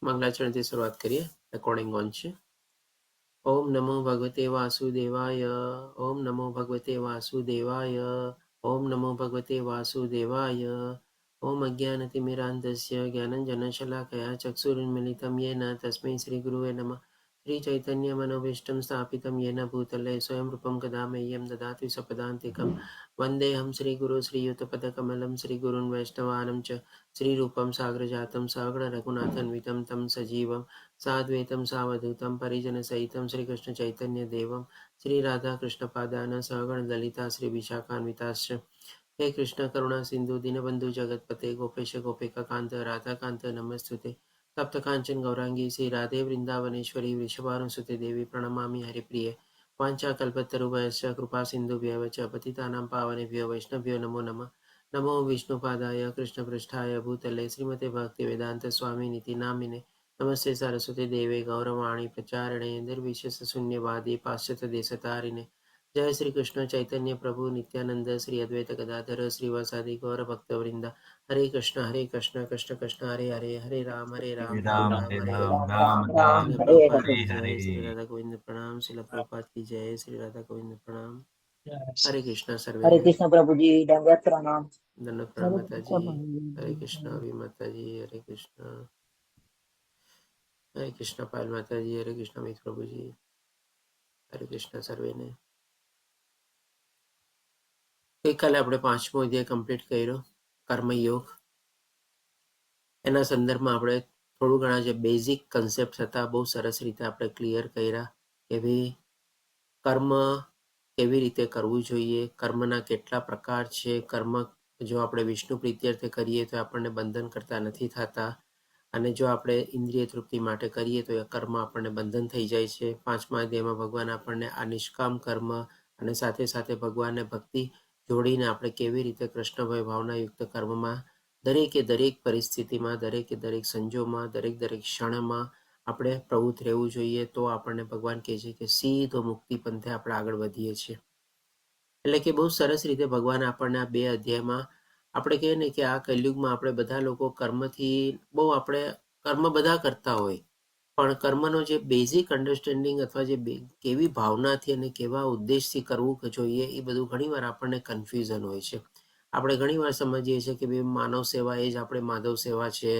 મંગલાચરણથી શરૂઆત કરીએ. Recording on છે. ઓમ નમો ભગવતે વાસુદેવાય. ઓમ નમો ભગવતે વાસુદેવાય. ઓમ નમો ભગવતે વાસુદેવાય. ઓમ અજ્ઞાનતિમિરાન્ધસ્ય જ્ઞાનંજનશલાકયા ચક્ષુરુન્મિલિतं येन તસ્मै શ્રી ગુરુવે નમઃ. શ્રી ચૈતન્ય મનોભીષ્ટં સ્થાપિतं येन ભૂતલે સ્વયં રૂપં કદા મह्यं દદાતિ સપદાન્તિકં. વંદેહં શ્રીગુરો શ્રીયુતપદકમलं શ્રીગુરુन् વૈષ્ણવાनं ચ શ્રીરૂપं સાગરજાतं સગણ રઘુનાથન્વિतं तं સજીવं साद्वैतं सावधूतं परिजनसहितं श्रीकृष्णचैतन्यदेवं श्रीराधाकृष्णपादान् सगण ललिता श्रीविशाखान्विताश्च. हे कृष्ण करुणा सिंधु दीनबंधु जगतपते गोपेश गोपिकान्त राधाकान्त नमस्तुते. तप्तकाञ्चन गौरांगी श्री राधे वृंदावनेश्वरी वृषभानुसुते देवी प्रणमामि हरिप्रिये. वाञ्छाकल्पतरुभ्यश्च कृपा सिन्धुभ्यः च पतितानां पावनेभ्यो वैष्णवभ्यो नमो नमः. नमो विष्णुपादाय कृष्णपृष्ठाय भूतले श्रीमते भक्तिवेदांत स्वामिनिति नामिने. नमस्ते सरस्वती देवे गौरवाणी प्रचारिणे निर्विशेषशून्यवादी पाश्चात्यदेशतारिणे. जय श्री कृष्ण चैतन्य प्रभु नित्यानंद श्री अद्वैत गदाधर श्रीवासादि गौर भक्तवृंद. हरे कृष्ण कृष्ण कृष्ण हरे हरे हरे राम राम राम राम हरे हरे राम हरे. राम राम श्रील हरे प्रभुपाद हरे की हरे जय. हरे. श्री राधा गोविंद प्रणाम. श्रील प्रभुपाद की जय. श्री राधा गोविंद प्रणाम. हरे कृष्ण सर्वे हरे ने. कृष्ण प्रभु जी दंडवत प्रणाम। धन्य प्रणाम माता जी. हरे कृष्ण अभी माता जी. हरे कृष्ण पायल माता जी. हरे कृष्ण अमित प्रभु जी. हरे कृष्ण सर्वे ने. ગઈકાલે આપણે 5મો અધ્યાય કમ્પ્લીટ કર્યો, કર્મયોગ. એના સંદર્ભમાં આપણે થોડું ઘણા જે બેઝિક કન્સેપ્ટ હતા બહુ સરસ રીતે આપણે ક્લિયર કર્યા કે ભાઈ કર્મ કેવી રીતે કરવું જોઈએ, કર્મના કેટલા પ્રકાર છે, કર્મ જો આપણે વિષ્ણુ પ્રીત્યર્થે કરીએ તો આપણને બંધન કરતા નથી થતા, અને જો આપણે ઇન્દ્રિય તૃપ્તિ માટે કરીએ તો એ કર્મ આપણને બંધન થઈ જાય છે. 5મા અધ્યાયમાં ભગવાન આપણને આ નિષ્કામ કર્મ અને સાથે સાથે ભગવાનને ભક્તિ જોડીને આપણે કેવી રીતે કૃષ્ણભય ભાવનાયુક્ત કર્મમાં દરેકે દરેક પરિસ્થિતિમાં, દરેકે દરેક સંજોગમાં, દરેક ક્ષણમાં આપણે પ્રવૃત્ત રહેવું જોઈએ. તો આપણને ભગવાન કહે છે કે સીધો મુક્તિ પંથે આપણે આગળ વધીએ છીએ. એટલે કે બહુ સરસ રીતે ભગવાન આપણને આ 2 અધ્યાયમાં આપણે કહીએ ને કે આ કલયુગમાં આપણે બધા લોકો કર્મથી બહુ આપણે કર્મ બધા કરતા હોય, પણ કર્મનો જે બેઝિક અન્ડરસ્ટેન્ડિંગ અથવા જે કેવી ભાવનાથી અને કેવા ઉદ્દેશથી કરવું જોઈએ એ બધું ઘણીવાર આપણને કન્ફ્યુઝન હોય છે. આપણે ઘણીવાર સમજીએ છીએ કે ભાઈ માનવ સેવા એ જ આપણે માધવ સેવા છે,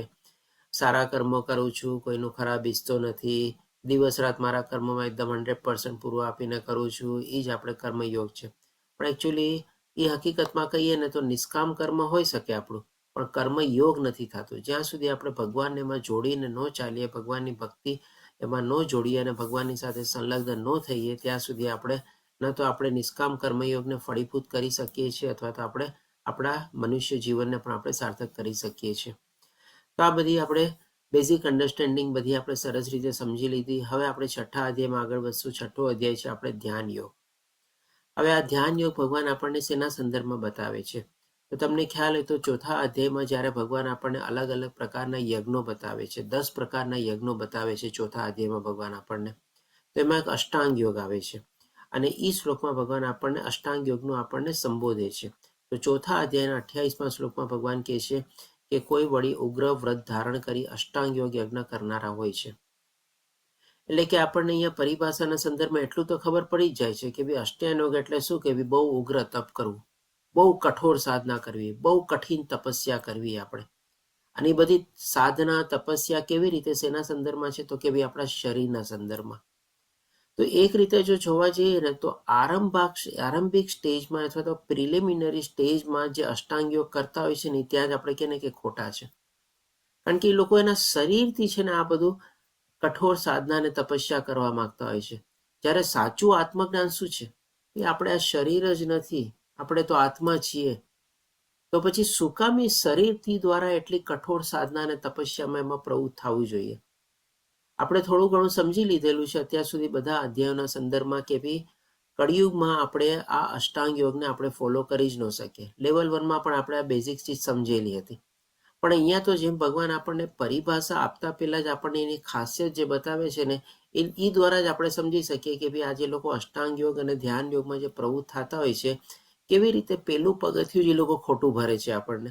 સારા કર્મો કરું છું, કોઈનું ખરાબ ઈચ્છતો નથી, દિવસ રાત મારા કર્મમાં એકદમ 100% પૂરું આપીને કરું છું, એ જ આપણે કર્મયોગ છે. પણ એકચ્યુઅલી એ હકીકતમાં કહીએ ને તો નિષ્કામ કર્મ હોઈ શકે આપણું, પણ કર્મયોગ નથી થતું. જ્યાં સુધી આપણે ભગવાનને એમાં જોડીને ન ચાલીએ, ભગવાનની ભક્તિ એમાં ન જોડીએ અને ભગવાનની સાથે સંલગ્ન ન થઈએ, ત્યાં સુધી આપણે ન તો આપણે નિષ્કામ કર્મયોગને ફળીભૂત કરી શકીએ છીએ અથવા તો આપણે આપણા મનુષ્ય જીવનને પણ આપણે સાર્થક કરી શકીએ છીએ. તો આ બધી આપણે બેઝિક અન્ડરસ્ટેન્ડિંગ બધી આપણે સરસ રીતે સમજી લીધી. હવે આપણે 6થા અધ્યાયમાં આગળ વધશું. 6થો અધ્યાય છે આપણે ધ્યાન યોગ. હવે આ ધ્યાન યોગ ભગવાન આપણને શેના સંદર્ભમાં બતાવે છે? તો તમને ખ્યાલ હોય તો 4થા અધ્યાયમાં જ્યારે ભગવાન આપણને અલગ અલગ પ્રકારના યજ્ઞો બતાવે છે, 10 પ્રકારના યજ્ઞો બતાવે છે 4થા અધ્યાયમાં ભગવાન આપણને. તો એમાં એક અષ્ટાંગ યોગ આવે છે અને એ શ્લોકમાં ભગવાન આપણને અષ્ટાંગ યોગનું આપણને સંબોધે છે. તો 4થા અધ્યાયના 28મા શ્લોકમાં ભગવાન કહે છે કે કોઈ વળી ઉગ્ર વ્રત ધારણ કરી અષ્ટાંગ યોગ યજ્ઞ કરનારા હોય છે. એટલે કે આપણને અહીંયા પરિભાષાના સંદર્ભમાં એટલું તો ખબર પડી જ જાય છે કે ભાઈ અષ્ટાંગ યોગ એટલે શું કે બહુ ઉગ્ર તપ કરવું, બહુ કઠોર સાધના કરવી, બહુ કઠિન તપસ્યા કરવી આપણે. અને એ બધી સાધના તપસ્યા કેવી રીતે શેના સંદર્ભમાં છે? તો કે ભાઈ આપણા શરીરના સંદર્ભમાં. તો એક રીતે જો જોવા જઈએ ને તો આરંભિક સ્ટેજમાં અથવા તો પ્રિલિમિનરી સ્ટેજમાં જે અષ્ટાંગ યોગ કરતા હોય છે ને ત્યાં જ આપણે કહે કે ખોટા છે. કારણ કે એ લોકો એના શરીરથી છે ને આ બધું કઠોર સાધના અને તપસ્યા કરવા માંગતા હોય છે. જ્યારે સાચું આત્મજ્ઞાન શું છે? એ આપણે આ શરીર જ નથી, આપણે તો આત્મા છીએ. તો પછી સુકામી શરીરથી દ્વારા એટલી કઠોર સાધના અને તપસ્યામાં એમાં પ્રવૃત્ત થવું જોઈએ. આપણે થોડું ઘણું સમજી લીધેલું છે અત્યાર સુધી બધા અધ્યાયોના સંદર્ભમાં કે ભાઈ કળિયુગમાં આપણે આ અષ્ટાંગ યોગને આપણે ફોલો કરી જ ન શકીએ. લેવલ 1માં પણ આપણે આ બેઝિક ચીજ સમજેલી હતી. પણ અહીંયા તો જેમ ભગવાન આપણને પરિભાષા આપતા પહેલા જ આપણને એની ખાસિયત જે બતાવે છે ને એ દ્વારા જ આપણે સમજી શકીએ કે ભાઈ આ જે લોકો અષ્ટાંગ યોગ અને ધ્યાન યોગમાં જે પ્રવૃત્ત થતા હોય છે કેવી રીતે પેલું પગથિયું જે લોકો ખોટું ભરે છે આપણને.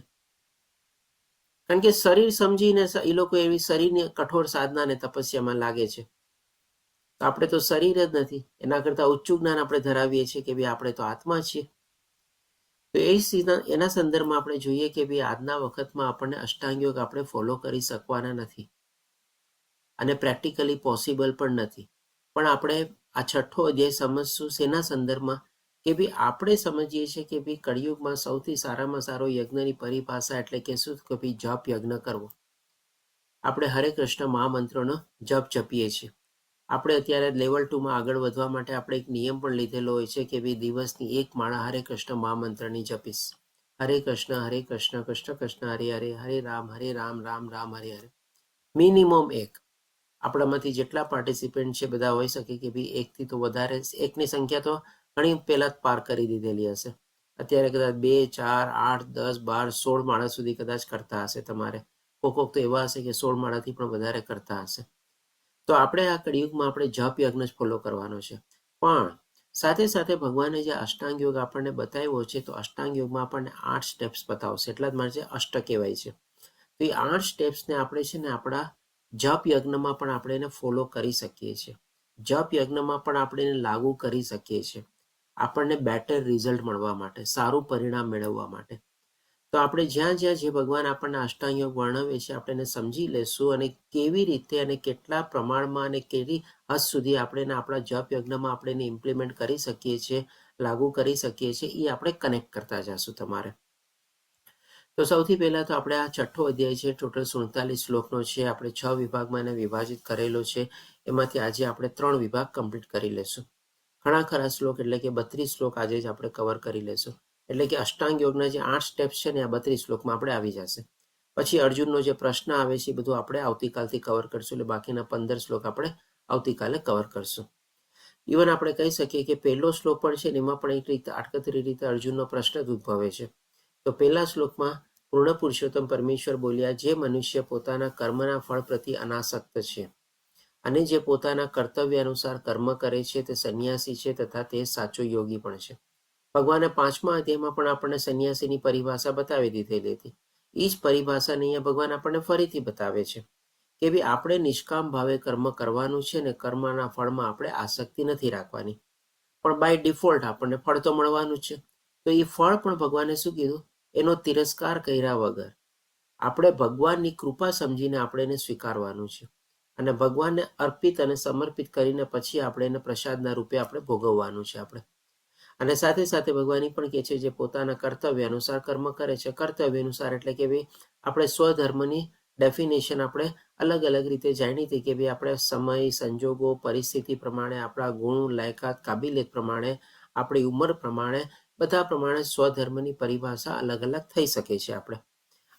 કારણ કે શરીર સમજીને એ લોકો એવી શરીરની કઠોર સાધના અને તપસ્યામાં લાગે છે. તો આપણે તો શરીર જ નથી, એના કરતા ઊંચું જ્ઞાન આપણે ધરાવીએ છીએ કે ભાઈ આપણે તો આત્મા છીએ. તો એના સંદર્ભમાં આપણે જોઈએ કે ભાઈ આજના વખતમાં આપણને અષ્ટાંગ યોગ આપણે ફોલો કરી શકવાના નથી અને પ્રેક્ટિકલી પોસિબલ પણ નથી. પણ આપણે આ છઠ્ઠો અધ્યાય સમજશું શેના સંદર્ભમાં કે ભાઈ આપણે સમજીએ છીએ કે ભાઈ કળિયુગમાં સૌથી સારામાં સારો યજ્ઞની પરિભાષા એટલે કે શું કે ભાઈ જપ યજ્ઞ કરવો. આપણે હરે કૃષ્ણ મહામંત્રોનો જપ જપીએ છીએ. આપણે અત્યારે લેવલ 2માં આગળ વધવા માટે આપણે એક નિયમ પણ લીધેલો હોય છે કે ભાઈ દિવસની એક માળા હરે કૃષ્ણ મહામંત્રની જપીશ. હરે કૃષ્ણ કૃષ્ણ કૃષ્ણ હરે હરે, હરે રામ રામ રામ હરે હરે. મિનિમમ એક. આપણામાંથી જેટલા પાર્ટિસિપન્ટ છે બધા હોઈ શકે કે ભાઈ એકથી તો વધારે, એકની સંખ્યા તો ઘણી પહેલા જ પાર કરી દીધેલી હશે. અત્યારે કદાચ 2, 4, 8, 10, 12, 16 માળા સુધી કદાચ કરતા હશે તમારે. કોક તો એવા હશે કે 16 માળાથી પણ વધારે કરતા હશે. તો આપણે આ કળિયુગમાં આપણે જપ યજ્ઞ જ ફોલો કરવાનો છે. પણ સાથે સાથે ભગવાને જે અષ્ટાંગ યોગ આપણને બતાવ્યો છે તો અષ્ટાંગ યોગમાં આપણને 8 સ્ટેપ્સ બતાવશે. એટલા જ માટે અષ્ટ કહેવાય છે. તો એ 8 સ્ટેપ્સને આપણે છે ને આપણા જપ યજ્ઞમાં પણ આપણે એને ફોલો કરી શકીએ છીએ. જપ યજ્ઞમાં પણ આપણે એને લાગુ કરી શકીએ છીએ આપણને બેટર રિઝલ્ટ મળવા માટે, સારું પરિણામ મેળવવા માટે. તો આપણે જ્યાં જ્યાં જે ભગવાન આપણને અષ્ટાંગ યોગ વર્ણવે છે આપણે એને સમજી લેશું અને કેવી રીતે અને કેટલા પ્રમાણમાં અને કેવી હદ સુધી આપણે આપણા જપ યજ્ઞમાં આપણે એને ઇમ્પ્લિમેન્ટ કરી શકીએ છીએ, લાગુ કરી શકીએ છીએ, એ આપણે કનેક્ટ કરતા જશું તમારે. તો સૌથી પહેલા તો આપણે આ છઠ્ઠો અધ્યાય છે, ટોટલ 47 શ્લોકનો છે. આપણે 6 વિભાગમાં એને વિભાજિત કરેલો છે. એમાંથી આજે આપણે 3 વિભાગ કમ્પ્લીટ કરી લેશું. ઘણા ખરા શ્લોક એટલે કે 32 શ્લોક આજે જ આપણે કવર કરી લેશું. એટલે કે અષ્ટાંગ યોગના જે 8 સ્ટેપ્સ છે ને આ 32 શ્લોકમાં આપણે આવી જશે. પછી અર્જુનનો જે પ્રશ્ન આવે છે એ બધું આપણે આવતીકાલથી કવર કરશું. એટલે બાકીના 15 શ્લોક આપણે આવતીકાલે કવર કરશું. ઇવન આપણે કહી શકીએ કે પહેલો શ્લોક પણ છે ને એમાં પણ એક રીતે આડકતરી રીતે અર્જુનનો પ્રશ્ન જ ઉદ્ભવે છે. તો પહેલા શ્લોકમાં પૂર્ણ પુરુષોત્તમ પરમેશ્વર બોલ્યા, જે મનુષ્ય પોતાના કર્મના ફળ પ્રતિ અનાસક્ત છે અને જે પોતાના કર્તવ્ય અનુસાર કર્મ કરે છે તે સંન્યાસી છે તથા તે સાચો યોગી પણ છે. ભગવાને 5મા અધ્યાયમાં પણ આપણને સંન્યાસીની પરિભાષા બતાવી દીધેલી હતી. એ જ પરિભાષાને અહીંયા ભગવાન આપણને ફરીથી બતાવે છે કે ભાઈ આપણે નિષ્કામ ભાવે કર્મ કરવાનું છે ને કર્મના ફળમાં આપણે આસક્તિ નથી રાખવાની. પણ બાય ડિફોલ્ટ આપણને ફળ તો મળવાનું જ છે. તો એ ફળ પણ ભગવાને શું કીધું, એનો તિરસ્કાર કર્યા વગર આપણે ભગવાનની કૃપા સમજીને આપણે એને સ્વીકારવાનું છે અને ભગવાનને અર્પિત અને સમર્પિત કરીને પછી આપણે એને પ્રસાદના રૂપે આપણે ભોગવવાનું છે આપણે. અને સાથે સાથે ભગવાન પણ કહે છે જે પોતાના કર્તવ્ય અનુસાર કર્મ કરે છે. કર્તવ્ય અનુસાર એટલે કે ભાઈ આપણે સ્વધર્મની ડેફિનેશન આપણે અલગ અલગ રીતે જાણી હતી કે ભાઈ આપણે સમય, સંજોગો, પરિસ્થિતિ પ્રમાણે, આપણા ગુણ, લાયકાત, કાબિલિયત પ્રમાણે, આપણી ઉંમર પ્રમાણે, બધા પ્રમાણે સ્વધર્મની પરિભાષા અલગ અલગ થઈ શકે છે આપણે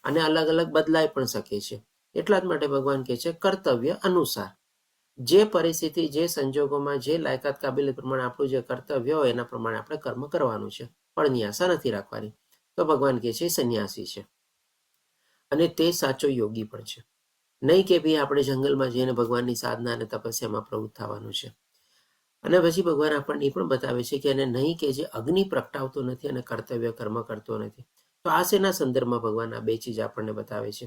અને અલગ અલગ બદલાઈ પણ શકે છે. એટલા જ માટે ભગવાન કહે છે કર્તવ્ય અનુસાર. જે પરિસ્થિતિ, જે સંજોગોમાં, જે લાયકાત કાબિલિયત પ્રમાણે આપણું જે કર્તવ્ય હોય એના પ્રમાણે આપણે કર્મ કરવાનું છે. ફળની આશા નથી રાખવાની. તો ભગવાન કહે છે સંન્યાસી છે અને તે સાચો યોગી પણ છે. નહીં કે ભાઈ આપણે જંગલમાં જઈને ભગવાનની સાધના અને તપસ્યામાં પ્રવૃત્ત થવાનું છે. અને પછી ભગવાન આપણને એ પણ બતાવે છે કે એને નહીં કે જે અગ્નિ પ્રગટાવતો નથી અને કર્તવ્ય કર્મ કરતો નથી. તો આ શેના સંદર્ભમાં ભગવાન આ બે ચીજ આપણને બતાવે છે.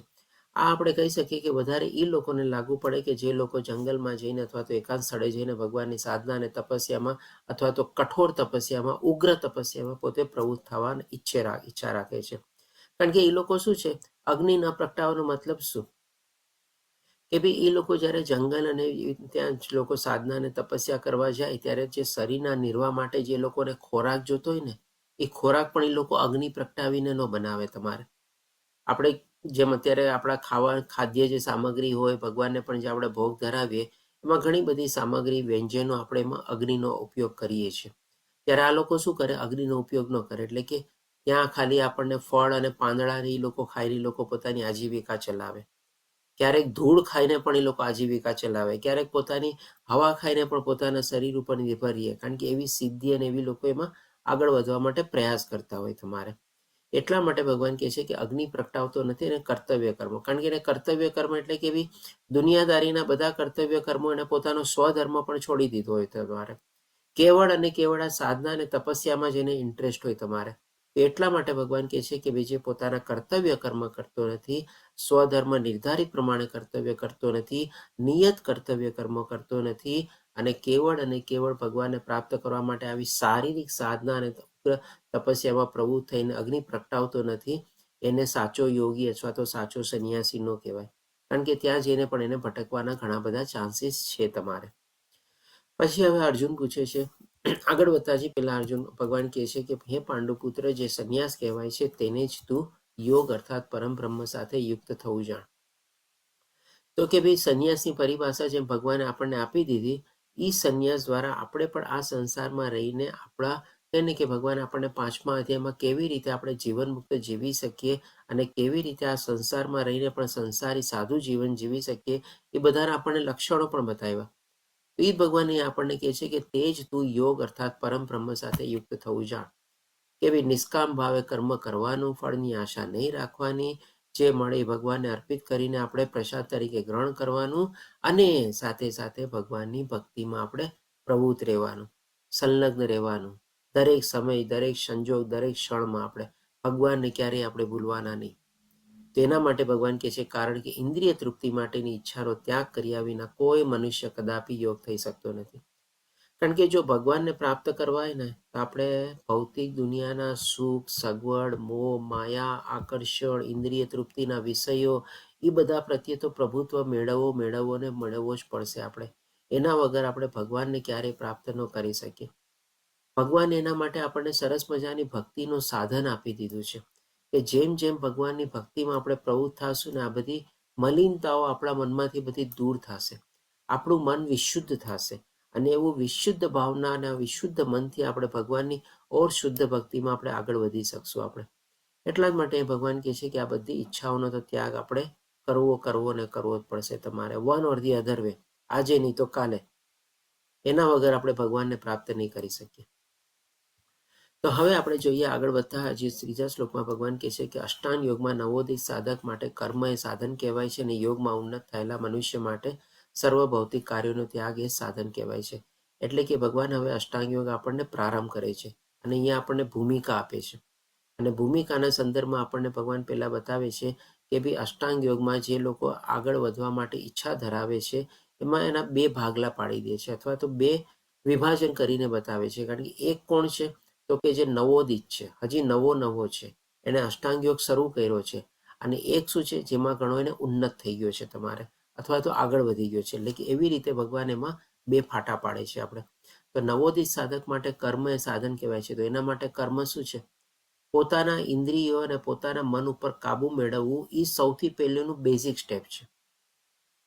આ આપણે કહી શકીએ કે વધારે એ લોકોને લાગુ પડે કે જે લોકો જંગલમાં જઈને અથવા તો એકાંત સ્થળે જઈને ભગવાનની સાધના અને તપસ્યામાં અથવા તો કઠોર તપસ્યામાં, ઉગ્ર તપસ્યામાં પોતે પ્રવૃત્ત થવાની ઈચ્છા રાખે છે. કારણ કે એ લોકો શું છે, અગ્નિ ન પ્રગટાવવાનો મતલબ શું કે ભાઈ એ લોકો જ્યારે જંગલ અને ત્યાં લોકો સાધના અને તપસ્યા કરવા જાય ત્યારે જે શરીરના નિર્વાહ માટે જે લોકોને ખોરાક જોતો હોય ને એ ખોરાક પણ એ લોકો અગ્નિ પ્રગટાવીને ન બનાવે. તમારે આપણે જેમ અત્યારે આપણા ખાદ્ય જે સામગ્રી હોય, ભગવાનને પણ જે આપણે ભોગ ધરાવીએ એમાં ઘણી બધી સામગ્રી, વ્યંજનો આપણે એમાં અગ્નિનો ઉપયોગ કરીએ છીએ. ત્યારે આ લોકો શું કરે, અગ્નિનો ઉપયોગ ન કરે. એટલે કે ત્યાં ખાલી આપણને ફળ અને પાંદડાને એ લોકો ખાઈને લોકો પોતાની આજીવિકા ચલાવે. ક્યારેક ધૂળ ખાઈને પણ એ લોકો આજીવિકા ચલાવે, ક્યારેક પોતાની હવા ખાઈને પણ પોતાના શરીર ઉપર નિર્ભર રહીએ. કારણ કે એવી સિદ્ધિ અને એવી લોકો એમાં આગળ વધવા માટે પ્રયાસ કરતા હોય તમારે. એટલા માટે ભગવાન કહે છે કે અગ્નિ પ્રગટાવતો નથી અને કર્તવ્ય કર્મ. કારણ કે એને કર્તવ્ય કર્મ એટલે કે એવી દુનિયાદારીના બધા કર્તવ્ય કર્મો એને પોતાનો સ્વધર્મ પણ છોડી દીધો હોય તમારે. કેવળ અને કેવળ આ સાધના અને તપસ્યામાં જ એને ઇન્ટરેસ્ટ હોય તમારે. એટલા માટે ભગવાન કહે છે કે જે પોતાના કર્તવ્ય કર્મ કરતો નથી, સ્વધર્મ નિર્ધારિત પ્રમાણે કર્તવ્ય કરતો નથી, નિયત કર્તવ્ય કર્મ કરતો નથી અને કેવળ ભગવાનને પ્રાપ્ત કરવા માટે આવી શારીરિક સાધના અને તપસ્યામાં પ્રવૃત્ત થઈને અગ્નિ પ્રગટાવતો નથી, એને સાચો યોગી અથવા તો સાચો સંન્યાસી ન કહેવાય. કારણ કે ત્યાં જઈને પણ એને ભટકવાના ઘણા બધા ચાન્સીસ છે તમારે. પછી હવે અર્જુન પૂછે છે, આગળ વધતા પહેલા અર્જુન ભગવાન કહે છે કે હે પાંડુપુત્ર, જે સંન્યાસ કહેવાય છે તેને જ તું યોગ અર્થાત પરમ બ્રહ્મ સાથે યુક્ત થવું જાણ. તો કે ભાઈ સંન્યાસની પરિભાષા જેમ ભગવાને આપણને આપી દીધી, એ સંન્યાસ દ્વારા આપણે પણ આ સંસારમાં રહીને આપણા તેને કે ભગવાન આપણને 5મા અધ્યાયમાં કેવી રીતે આપણે જીવન મુક્ત જીવી શકીએ અને કેવી રીતે આ સંસારમાં રહીને પણ સંસારી સાધુ જીવન જીવી શકીએ, એ બધાના આપણને લક્ષણો પણ બતાવ્યા. તો એ ભગવાન આપણને કહે છે કે તે જ તું યોગ અર્થાત પરમ બ્રહ્મ સાથે યુક્ત થવું જાણ. કે ભાઈ નિષ્કામ ભાવે કર્મ કરવાનું, ફળની આશા નહીં રાખવાની, જે મળે ભગવાનને અર્પિત કરીને આપણે પ્રસાદ તરીકે ગ્રહણ કરવાનું અને સાથે સાથે ભગવાનની ભક્તિમાં આપણે પ્રવૃત્ત રહેવાનું, સંલગ્ન રહેવાનું. દરેક સમય, દરેક સંજોગ, દરેક ક્ષણમાં આપણે ભગવાનને ક્યારેય આપણે ભૂલવાના નહીં. તેના માટે ભગવાન કહે છે, કારણ કે ઇન્દ્રિય તૃપ્તિ માટેની ઈચ્છાનો ત્યાગ કર્યા વિના કોઈ મનુષ્ય કદાપી યોગ થઈ શકતો નથી. કારણ કે જો ભગવાનને પ્રાપ્ત કરવા હોય ને તો આપણે ભૌતિક દુનિયાના સુખ, સગવડ, મોહ, માયા, આકર્ષણ, ઇન્દ્રિય તૃપ્તિના વિષયો, એ બધા પ્રત્યે તો પ્રભુત્વ મેળવવો જ પડશે આપણે. એના વગર આપણે ભગવાનને ક્યારેય પ્રાપ્ત ન કરી શકીએ. ભગવાન એના માટે આપણને સરસ મજાની ભક્તિનું સાધન આપી દીધું છે કે જેમ જેમ ભગવાનની ભક્તિમાં આપણે પ્રવૃત્ત થશું ને આ બધી મલિનતાઓ આપણા મનમાંથી બધી દૂર થશે, આપણું મન વિશુદ્ધ થશે અને એવું વિશુદ્ધ ભાવના અને વિશુદ્ધ મનથી આપણે ભગવાનની ઓર શુદ્ધ ભક્તિમાં આપણે આગળ વધી શકશું આપણે. એટલા જ માટે ભગવાન કહે છે કે આ બધી ઈચ્છાઓનો તો ત્યાગ આપણે કરવો જ પડશે તમારે, one or the other way, આજે નહીં તો કાલે. એના વગર આપણે ભગવાનને પ્રાપ્ત નહીં કરી શકીએ. તો હવે આપણે જોઈએ આગળ વધતા હજી 3જા શ્લોકમાં ભગવાન કહે છે કે અષ્ટાંગ યોગમાં નવોદિત સાધક માટે કર્મ એ સાધન કહેવાય છે અને યોગમાં ઉન્નત થયેલા મનુષ્ય માટે સર્વ ભૌતિક કાર્યોનો ત્યાગ એ સાધન કહેવાય છે. એટલે કે ભગવાન હવે અષ્ટાંગ યોગ આપણને પ્રારંભ કરે છે અને અહીંયા આપણને ભૂમિકા આપે છે અને ભૂમિકાના સંદર્ભમાં આપણને ભગવાન પહેલા બતાવે છે કે ભાઈ અષ્ટાંગ યોગમાં જે લોકો આગળ વધવા માટે ઈચ્છા ધરાવે છે એમાં એના 2 ભાગલા પાડી દે છે અથવા તો 2 વિભાજન કરીને બતાવે છે. કારણ કે એક કોણ છે તો કે જે નવોદિત છે, હજી નવો છે, એને અષ્ટાંગ યોગ શરૂ કર્યો છે, અને એક શું છે જેમાં ઘણો એને ઉન્નત થઈ ગયો છે તમારે અથવા તો આગળ વધી ગયો છે. એટલે કે એવી રીતે ભગવાન એમાં 2 ફાટા પાડે છે આપણે. તો નવોદિત સાધક માટે કર્મ એ સાધન કહેવાય છે. તો એના માટે કર્મ શું છે? પોતાના ઇન્દ્રિયો અને પોતાના મન ઉપર કાબુ મેળવવું એ સૌથી પહેલુંનું બેઝિક સ્ટેપ છે.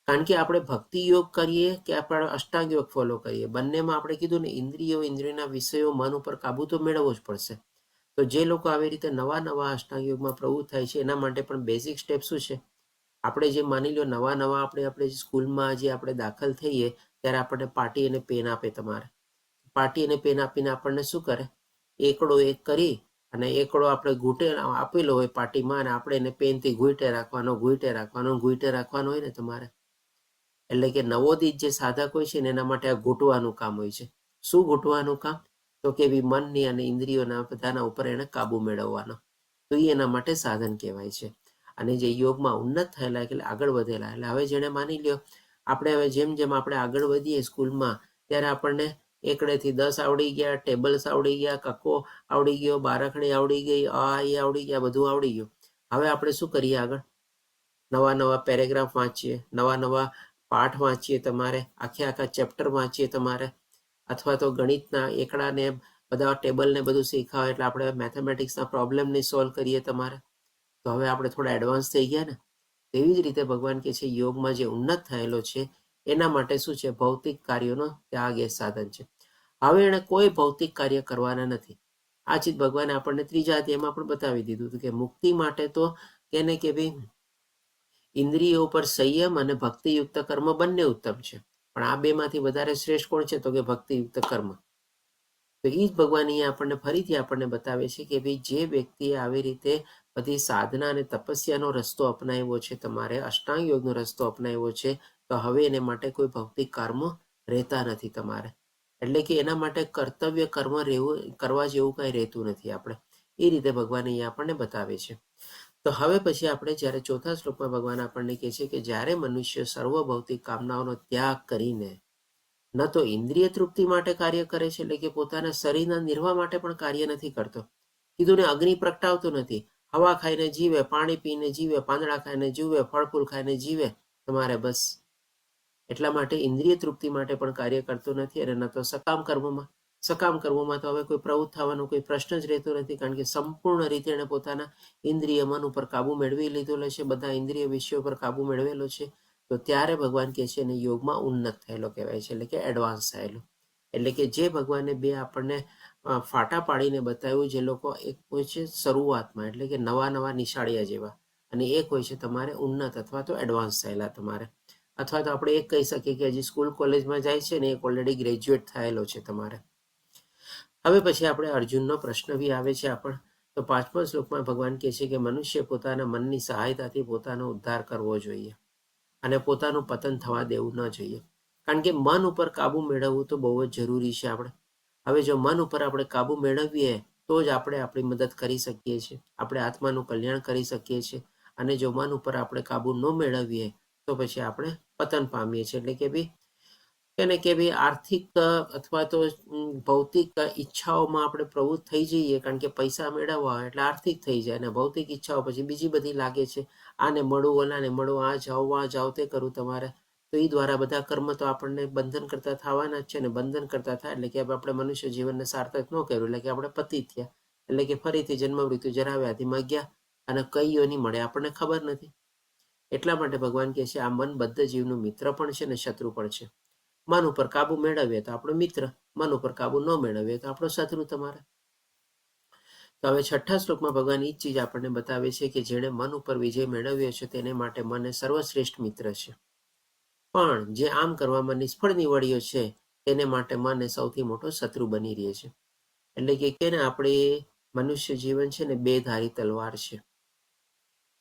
કારણ કે આપણે ભક્તિ યોગ કરીએ કે આપણે અષ્ટાંગ યોગ ફોલો કરીએ, બંનેમાં આપણે કીધું ને ઇન્દ્રિયોના વિષયો, મન ઉપર કાબુ તો મેળવવો જ પડશે. તો જે લોકો આવી રીતે નવા અષ્ટાંગ યોગમાં પ્રવૃત્ત થાય છે એના માટે પણ બેઝિક સ્ટેપ શું છે? આપણે જે માની લો નવા આપણે સ્કૂલમાં જે આપણે દાખલ થઈએ ત્યારે આપણને પાટી અને પેન આપે તમારે. પાટી અને પેન આપીને આપણને શું કરે? એકડો એક કરી અને એકડો આપણે ઘૂંટે આપેલો હોય પાટીમાં અને આપણે એને પેનથી ઘૂંટે રાખવાનો હોય ને તમારે. એટલે કે નવોદિત જે સાધક હોય છે ને એના માટે આ ઘૂંટવાનું કામ હોય છે. શું ઘૂંટવાનું કામ? તો કે મનની અને ઇન્દ્રિયોના બધાના ઉપર એને કાબુ મેળવવાનો. તો એ એના માટે સાધન કહેવાય છે. અને જે યોગમાં ઉન્નત થયેલા એટલે આગળ વધેલા, એટલે હવે જેને માની લ્યો આપણે હવે જેમ જેમ આપણે આગળ વધીએ સ્કૂલમાં ત્યારે આપણને એકડેથી 10 આવડી ગયા, ટેબલ્સ આવડી ગયા, કક્કો આવડી ગયો, બારાખડી આવડી ગઈ, એ આવડી ગયા, બધું આવડી ગયું. હવે આપણે શું કરીએ આગળ? નવા પેરેગ્રાફ વાંચીએ, નવા પાઠ વાંચીએ, તમારે આખા ચેપ્ટર વાંચીએ તમારે, અથવા તો ગણિતના એકડાને બધા ટેબલને બધું શીખાવે એટલે આપણે મેથેમેટિક્સના પ્રોબ્લેમને સોલ્વ કરીએ તમારે. તો હવે આપણે થોડા એડવાન્સ થઈ ગયા ને. તેવી જ રીતે ભગવાન કહે છે યોગમાં જે ઉન્નત થયેલો છે એના માટે શું છે? ભૌતિક કાર્યોનો ત્યાગ એ સાધન છે. હવે એને કોઈ ભૌતિક કાર્ય કરવાના નથી. આ ચીજ ભગવાને આપણને 3જા અધ્યાયમાં પણ બતાવી દીધું હતું કે મુક્તિ માટે તો કેને કે ભાઈ ઇન્દ્રિયો ઉપર સંયમ અને ભક્તિયુક્ત કર્મ બંને ઉત્તમ છે, પણ આ 2માંથી વધારે શ્રેષ્ઠ કોણ છે? તો કે ભક્તિયુક્ત કર્મ. તો એ જ ભગવાન અહીંયા આપણને ફરીથી આપણને બતાવે છે કે ભાઈ જે વ્યક્તિએ આવી રીતે બધી સાધના અને તપસ્યાનો રસ્તો અપનાવ્યો છે, તમારે અષ્ટાંગ યોગનો રસ્તો અપનાવ્યો છે, તો હવે એને માટે કોઈ ભૌતિક કર્મ રહેતા નથી તમારે. એટલે કે એના માટે કર્તવ્ય કર્મ કરવા જેવું કંઈ રહેતું નથી આપણે. એ રીતે ભગવાન અહીંયા આપણને બતાવે છે. તો હવે પછી આપણે જ્યારે ચોથા શ્લોકમાં ભગવાન આપણને કહે છે કે જ્યારે મનુષ્ય સર્વ ભૌતિક કામનાઓનો ત્યાગ કરીને ન તો ઇન્દ્રિય તૃપ્તિ માટે કાર્ય કરે છે, એટલે કે પોતાના શરીરના નિર્વાહ માટે પણ કાર્ય નથી કરતો. કીધું ને, અગ્નિ પ્રગટાવતો નથી, હવા ખાઈને જીવે, પાણી પીને જીવે, પાંદડા ખાઈને જીવે, ફળ ફૂલ ખાઈને જીવે તમારે, બસ એટલા માટે ઇન્દ્રિય તૃપ્તિ માટે પણ કાર્ય કરતો નથી. અને ન તો સકામ કર્મોમાં તો હવે કોઈ પ્રવૃત્ત થવાનો કોઈ પ્રશ્ન જ રહેતો નથી, કારણ કે સંપૂર્ણ રીતે એને પોતાના ઇન્દ્રિય મન ઉપર કાબુ મેળવી લીધેલો છે, બધા ઇન્દ્રિય વિષયો પર કાબુ મેળવેલો છે. તો ત્યારે ભગવાન કહે છે એને યોગમાં ઉન્નત થયેલો કહેવાય છે, એટલે કે એડવાન્સ થયેલો. એટલે કે જે ભગવાને બે આપણને ફાટા પાડીને બતાવ્યું, જે લોકો એક હોય છે શરૂઆતમાં, એટલે કે નવા નિશાળિયા જેવા, અને એક હોય છે તમારે ઉન્નત અથવા તો એડવાન્સ થયેલા તમારે, અથવા તો આપણે એક કહી શકીએ કે હજી સ્કૂલ કોલેજમાં જાય છે ને એક ઓલરેડી ગ્રેજ્યુએટ થયેલો છે તમારે. હવે પછી આપણે અર્જુનનો પ્રશ્ન બી આવે છે તો 5મા શ્લોકમાં ભગવાન કહે છે કે મનુષ્ય પોતાના મનની સહાયતાથી પોતાનો ઉદ્ધાર કરવો જોઈએ અને પોતાનું પતન થવા દેવું ન જોઈએ, કારણ કે મન ઉપર કાબુ મેળવવું તો બહુ જ જરૂરી છે. હવે જો મન ઉપર આપણે કાબુ મેળવીએ તો જ આપણે આપણી મદદ કરી શકીએ છીએ, આપણે આત્માનું કલ્યાણ કરી શકીએ છીએ. અને જો મન ઉપર આપણે કાબુ ન મેળવીએ તો પછી આપણે પતન પામીએ છીએ. એટલે કે ભાઈ આર્થિક અથવા તો ભૌતિક ઈચ્છાઓમાં આપણે પ્રવૃત્ત થઈ જઈએ, કારણ કે પૈસા મેળવવા હોય એટલે આર્થિક થઈ જાય, અને ભૌતિક ઈચ્છાઓ પછી બીજી બધી લાગે છે, આને મળું, ઓલાને મળું, આ જાઓ તે કરું તમારે. તો એ દ્વારા બધા કર્મ તો આપણને બંધન કરતા થવાના જ છે ને. બંધન કરતા થાય એટલે કે આપણે મનુષ્ય જીવનને સાર્થક ન કર્યું, એટલે કે આપણે પતિત થયા, એટલે કે ફરીથી જન્મ મૃત્યુ જરા વ્યાધિમાં ગયા, અને કઈ યોની મળે આપણને ખબર નથી. એટલા માટે ભગવાન કહે છે આ મન બદ્ધ જીવનું મિત્ર પણ છે ને શત્રુ પણ છે. મન ઉપર કાબુ મેળવીએ તો આપણો મિત્ર, મન ઉપર કાબુ ન મેળવીએ તો આપણો શત્રુ તમારે. તો હવે 6ઠા શ્લોકમાં ભગવાન એ જ ચીજ આપણને બતાવે છે કે જેણે મન ઉપર વિજય મેળવ્યો છે તેને માટે મન એ સર્વશ્રેષ્ઠ મિત્ર છે, પણ જે આમ કરવામાં નિષ્ફળ નીવડ્યો છે તેને માટે મન એ સૌથી મોટો શત્રુ બની રહે છે. એટલે કે ને આપણે મનુષ્ય જીવન છે ને બે ધારી તલવાર છે.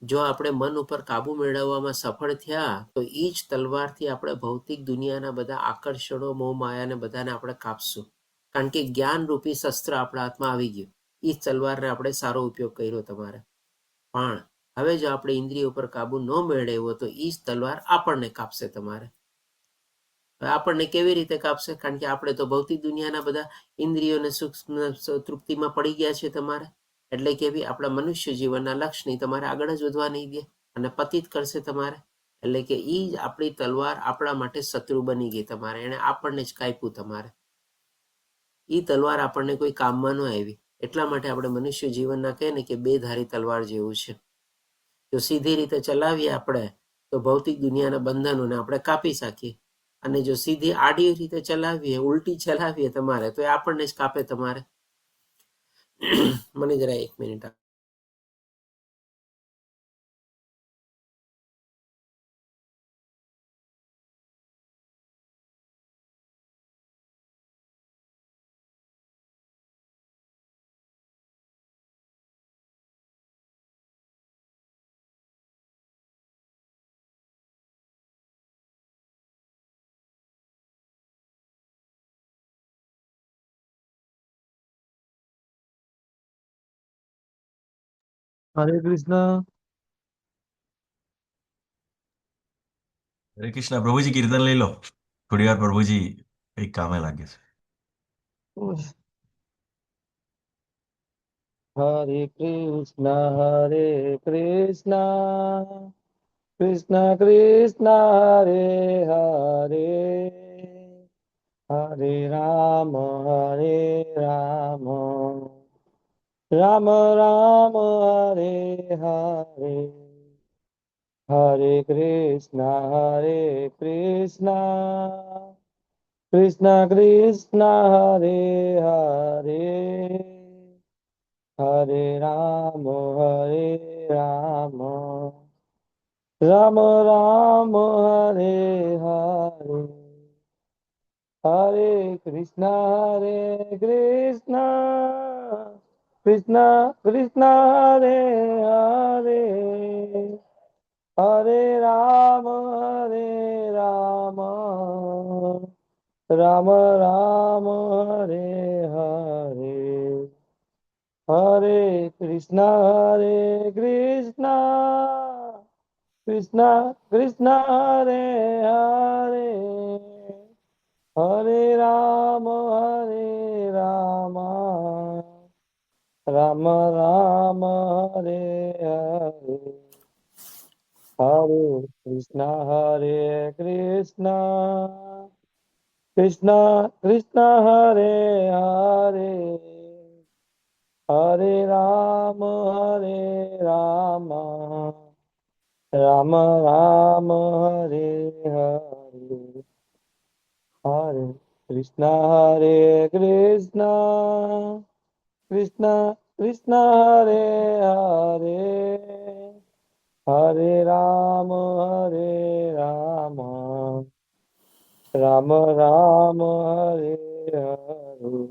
જો આપણે મન ઉપર કાબુ મેળવવામાં સફળ થયા તો એ જ તલવારથી આપણે ભૌતિક દુનિયાના બધા આકર્ષણો, મોહ માયાને બધાને આપણે કાપશું, કારણ કે જ્ઞાન રૂપી શસ્ત્ર આપણા હાથમાં આવી ગયું. એ જ તલવારને આપણે સારો ઉપયોગ કર્યો તમારે. પણ હવે જો આપણે ઇન્દ્રિય ઉપર કાબુ ન મેળવ્યો તો એ જ તલવાર આપણને કાપશે તમારે. આપણને કેવી રીતે કાપશે? કારણ કે આપણે તો ભૌતિક દુનિયાના બધા ઇન્દ્રિયોને સૂક્ષ્મ તૃપ્તિમાં પડી ગયા છે તમારે. એટલે કે આપણા મનુષ્ય જીવનના લક્ષ્યની તમારે આગળ જ વધવા નહીં દે અને પતિત કરશે તમારે. એટલે કે એ જ આપણી તલવાર આપણા માટે શત્રુ બની ગઈ તમારે, એને આપણને જ કાપ્યું તમારે. એ તલવાર આપણને કોઈ કામમાં ન આવી. એટલા માટે આપણે મનુષ્ય જીવનના કહે ને કે બે ધારી તલવાર જેવું છે. જો સીધી રીતે ચલાવીએ આપણે તો ભૌતિક દુનિયાના બંધનોને આપણે કાપી શકીએ, અને જો સીધી આડી રીતે ચલાવીએ, ઉલટી ચલાવીએ તમારે, તો એ આપણને જ કાપે તમારે. મને જરા 1 મિનિટ. હરે કૃષ્ણ. હરે કૃષ્ણ. પ્રભુજી કીર્તન લઈ લો, થોડી વાર પ્રભુજી કઈક કામે લાગે છે. હરે કૃષ્ણ કૃષ્ણ કૃષ્ણ હરે હરે, હરે રામ રામ રામ હરે હરે, હરે કૃષ્ણ કૃષ્ણ કૃષ્ણ હરે હરે, હરે રામ રામ રામ હરે હરે, હરે કૃષ્ણ કૃષ્ણ કૃષ્ણ હરે હરે, હરે રામ રામ રામ હરે હરે, હરે કૃષ્ણ કૃષ્ણ હરે હરે હરે રામ રામ રામ હરે હરે હરે કૃષ્ણ કૃષ્ણ કૃષ્ણ હરે હરે હરે રામ રામ રામ હરે હરે હરે કૃષ્ણ કૃષ્ણ કૃષ્ણ હરે હરે હરે રામ રામ રામ હરે હરે હરે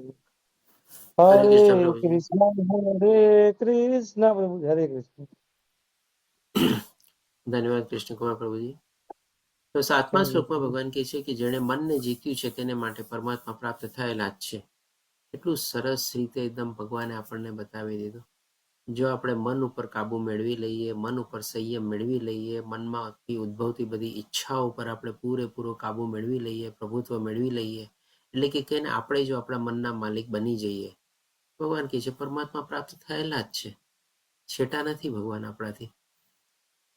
હરે કૃષ્ણ પ્રભુજી. કૃષ્ણ પ્રભુ હરે કૃષ્ણ. ધન્યવાદ કૃષ્ણકુમાર પ્રભુજી. તો 7મા શ્લોકમાં ભગવાન કહે છે કે જેણે મનને જીત્યું છે તેને માટે પરમાત્મા પ્રાપ્ત થયેલા જ છે. એટલું સરસ રીતે એકદમ ભગવાને આપણને બતાવી દીધું. જો આપણે મન ઉપર કાબુ મેળવી લઈએ, મન ઉપર સંયમ મેળવી લઈએ, મનમાંથી ઉદ્ભવતી બધી ઈચ્છાઓ ઉપર આપણે પૂરેપૂરો કાબુ મેળવી લઈએ, પ્રભુત્વ મેળવી લઈએ, એટલે કે કહીને આપણે જો આપણા મનના માલિક બની જઈએ, ભગવાન કહે છે પરમાત્મા પ્રાપ્ત થયેલા જ છે. છેટા નથી ભગવાન આપણાથી.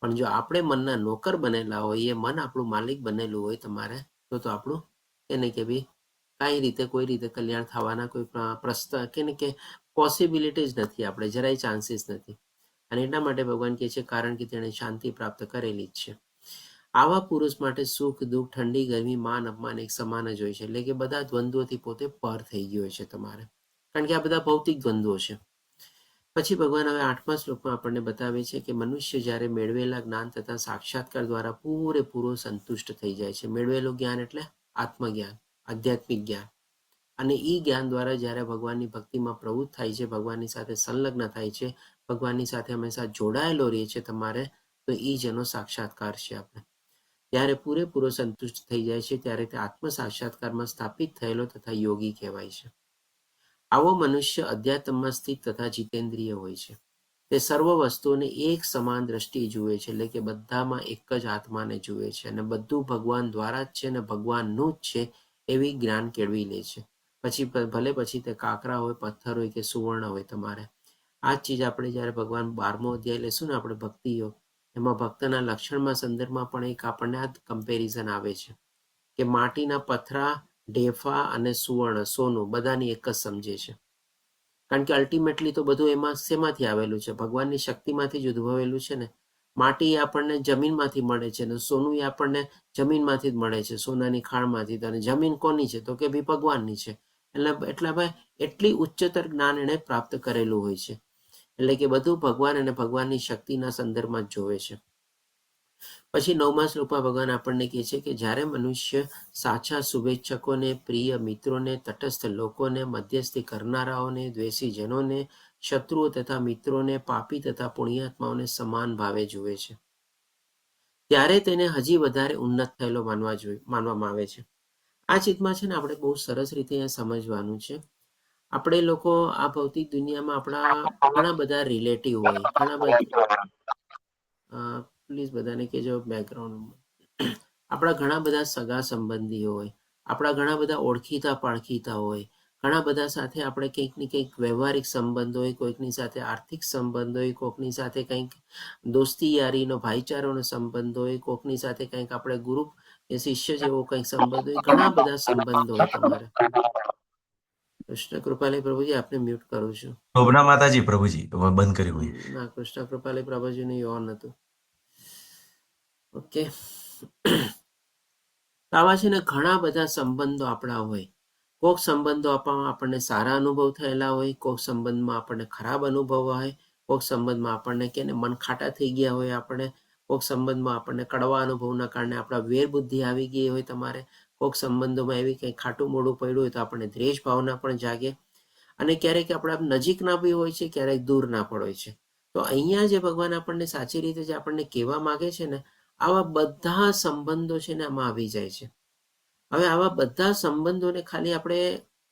પણ જો આપણે મનના નોકર બનેલા હોઈએ, મન આપણું માલિક બનેલું હોય તમારે, તો આપણું એને કે ભાઈ કઈ રીતે કોઈ રીતે કલ્યાણ થવાના કોઈ પ્રશ્ન કે પોસિબિલિટી જ નથી, આપણે જરાય ચાન્સીસ નથી. અને એટલા માટે ભગવાન કહે છે કારણ કે તેણે શાંતિ પ્રાપ્ત કરેલી જ છે. આવા પુરુષ માટે સુખ દુઃખ, ઠંડી ગરમી, માન અપમાન એક સમાન જ હોય છે. એટલે કે બધા દ્વંદ્વોથી પોતે પર થઈ ગયો છે તમારે, કારણ કે આ બધા ભૌતિક દ્વંદ્વો છે. પછી ભગવાન હવે 8મા શ્લોકમાં આપણને બતાવે છે કે મનુષ્ય જ્યારે મેળવેલા જ્ઞાન તથા સાક્ષાત્કાર દ્વારા પૂરેપૂરો સંતુષ્ટ થઈ જાય છે. મેળવેલું જ્ઞાન એટલે આત્મજ્ઞાન, આધ્યાત્મિક જ્ઞાન. અને એ જ્ઞાન દ્વારા જ્યારે ભગવાનની ભક્તિમાં પ્રવૃત્ત થાય છે, ભગવાનની સાથે સંલગ્ન થાય છે, ભગવાનની સાથે હંમેશા જોડાયેલો રહે છે તમારે, તો એ જ એનો સાક્ષાત્કાર છે. આપણે ત્યારે પૂરેપૂરો સંતુષ્ટ થઈ જાય છે ત્યારે તે આત્મ સાક્ષાત્કારમાં સ્થાપિત થયેલો તથા યોગી કહેવાય છે. આવો મનુષ્ય અધ્યાત્મમાં સ્થિત તથા જીતેન્દ્રિય હોય છે. તે સર્વ વસ્તુઓને એક સમાન દ્રષ્ટિએ જુએ છે, એટલે કે બધામાં એક જ આત્માને જુએ છે અને બધું ભગવાન દ્વારા જ છે અને ભગવાનનું જ છે એવી જ્ઞાન કેળવી લે છે. પછી તે કાંકરા હોય, પથ્થર હોય કે સુવર્ણ હોય તમારે. આ જ ચીજ આપણે જ્યારે ભગવાન 12મો અધ્યાય લેશું ને આપણે ભક્તિ યોગ, એમાં ભક્તના લક્ષણમાં સંદર્ભમાં પણ એક આપણને આ કમ્પેરિઝન આવે છે કે માટીના પથરા, ઢેફા અને સુવર્ણ, સોનું બધાની એક જ સમજે છે. કારણ કે અલ્ટિમેટલી તો બધું એમાં શેમાંથી આવેલું છે? ભગવાનની શક્તિમાંથી જ ઉદ્ભવેલું છે ને. માટી આપણને જમીનમાંથી મળે છે અને સોનું એ આપણને જમીનમાંથી જ મળે છે, સોનાની ખાણમાંથી. અને જમીન કોની છે? તો કે ભાઈ ભગવાનની છે. એટલે ભાઈ એટલી ઉચ્ચતર જ્ઞાન એણે પ્રાપ્ત કરેલું હોય છે. એટલે કે બધું ભગવાન અને ભગવાનની શક્તિના સંદર્ભમાં જ જોવે છે. પછી 9મા શ્લોકમાં ભગવાન આપણને કહે છે કે જ્યારે મનુષ્ય સાચા શુભેચ્છકોને, પ્રિય મિત્રોને, તટસ્થ લોકોને, મધ્યસ્થી કરનારાઓને, દ્વેષીજનોને, શત્રુઓ તથા મિત્રોને, પાપી તથા પુણ્યાત્માઓને સમાન ભાવે જુએ છે, ત્યારે તેને હજી વધારે ઉન્નત થયેલો માનવામાં આવે છે. આ ચિત્તમાં છે ને આપણે બહુ સરસ રીતે અહીંયા સમજવાનું છે. આપણે લોકો આ ભૌતિક દુનિયામાં આપણા ઘણા બધા રિલેટિવ હોય, ઘણા બધા પ્લીઝ બધાને કહેજો બેકગ્રાઉન્ડમાં. આપણા ઘણા બધા સગા સંબંધીઓ હોય, આપણા ઘણા બધા ઓળખીતા પાળખીતા હોય, ઘણા બધા સાથે આપણે કંઈક ને કંઈક વ્યવહારિક સંબંધ હોય, કોઈકની સાથે આર્થિક સંબંધ હોય, કોઈકની સાથે કંઈક દોસ્તી યારીનો ભાઈચારાનો સંબંધ હોય, કોઈકની સાથે કંઈક આપણે ગુરુ કે શિષ્ય જેવો કંઈક સંબંધ હોય. ઘણા બધા સંબંધો હોય તમારે. કૃષ્ણ કૃપાલી પ્રભુજી આપને મ્યુટ કરું છું. શોભના માતાજી પ્રભુજી બંધ કર્યું હોય. ના, કૃષ્ણ કૃપાલી પ્રભુજીનું ઓન હતું. ઓકે. આવા છે ને ઘણા બધા સંબંધો આપણા હોય. કોઈક સંબંધો આપણને સારા અનુભવ થયેલા હોય, કોઈક સંબંધમાં આપણને ખરાબ અનુભવ હોય, કોઈક સંબંધમાં આપણને કે મન ખાટા થઈ ગયા હોય, આપણે કોઈક સંબંધમાં આપણને કડવા અનુભવના કારણે આપણા વેર બુદ્ધિ આવી ગઈ હોય તમારે. કોઈક સંબંધોમાં એવી કંઈ ખાટું મોડું પડ્યું હોય તો આપણને દ્વેષ ભાવના પણ જાગે. અને ક્યારેક આપણા નજીકના બી હોય છે, ક્યારેક દૂરના પણ હોય છે. તો અહીંયા જે ભગવાન આપણને સાચી રીતે જે આપણને કહેવા માંગે છે ને, આવા બધા સંબંધો છે ને આમાં આવી જાય છે. હવે આવા બધા સંબંધોને ખાલી આપણે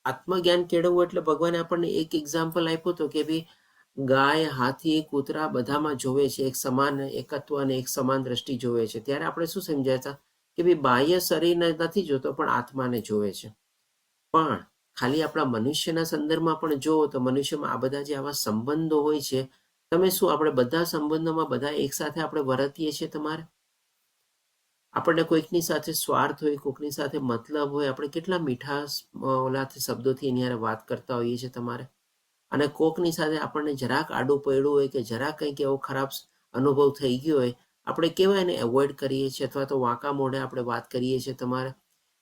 આત્મજ્ઞાન કેળવવું એટલે ભગવાને આપણને એક એક્ઝામ્પલ આપ્યો હતો કે ભાઈ ગાય, હાથી, કૂતરા બધામાં જોવે છે એક સમાન એકત્વ અને એક સમાન દ્રષ્ટિ જોવે છે. ત્યારે આપણે શું સમજ્યા હતા કે ભાઈ બાહ્ય શરીરને નથી જોતો પણ આત્માને જોવે છે. પણ ખાલી આપણા મનુષ્યના સંદર્ભમાં પણ જુઓ તો મનુષ્યમાં આ બધા જે આવા સંબંધો હોય છે, તમે શું આપણે બધા સંબંધોમાં બધા એક સાથે આપણે વર્તીએ છીએ. તમારે આપણને કોઈકની સાથે સ્વાર્થ હોય, કોઈકની સાથે મતલબ હોય, આપણે કેટલા મીઠા ઓલાથી શબ્દોથી એની હારે વાત કરતા હોઈએ છીએ. તમારે અને કોકની સાથે આપણને જરાક આડું પડ્યું હોય કે જરાક કંઈક એવો ખરાબ અનુભવ થઈ ગયો હોય, આપણે કેવા એને એવોઇડ કરીએ છીએ અથવા તો વાંકા મોઢે આપણે વાત કરીએ છીએ. તમારે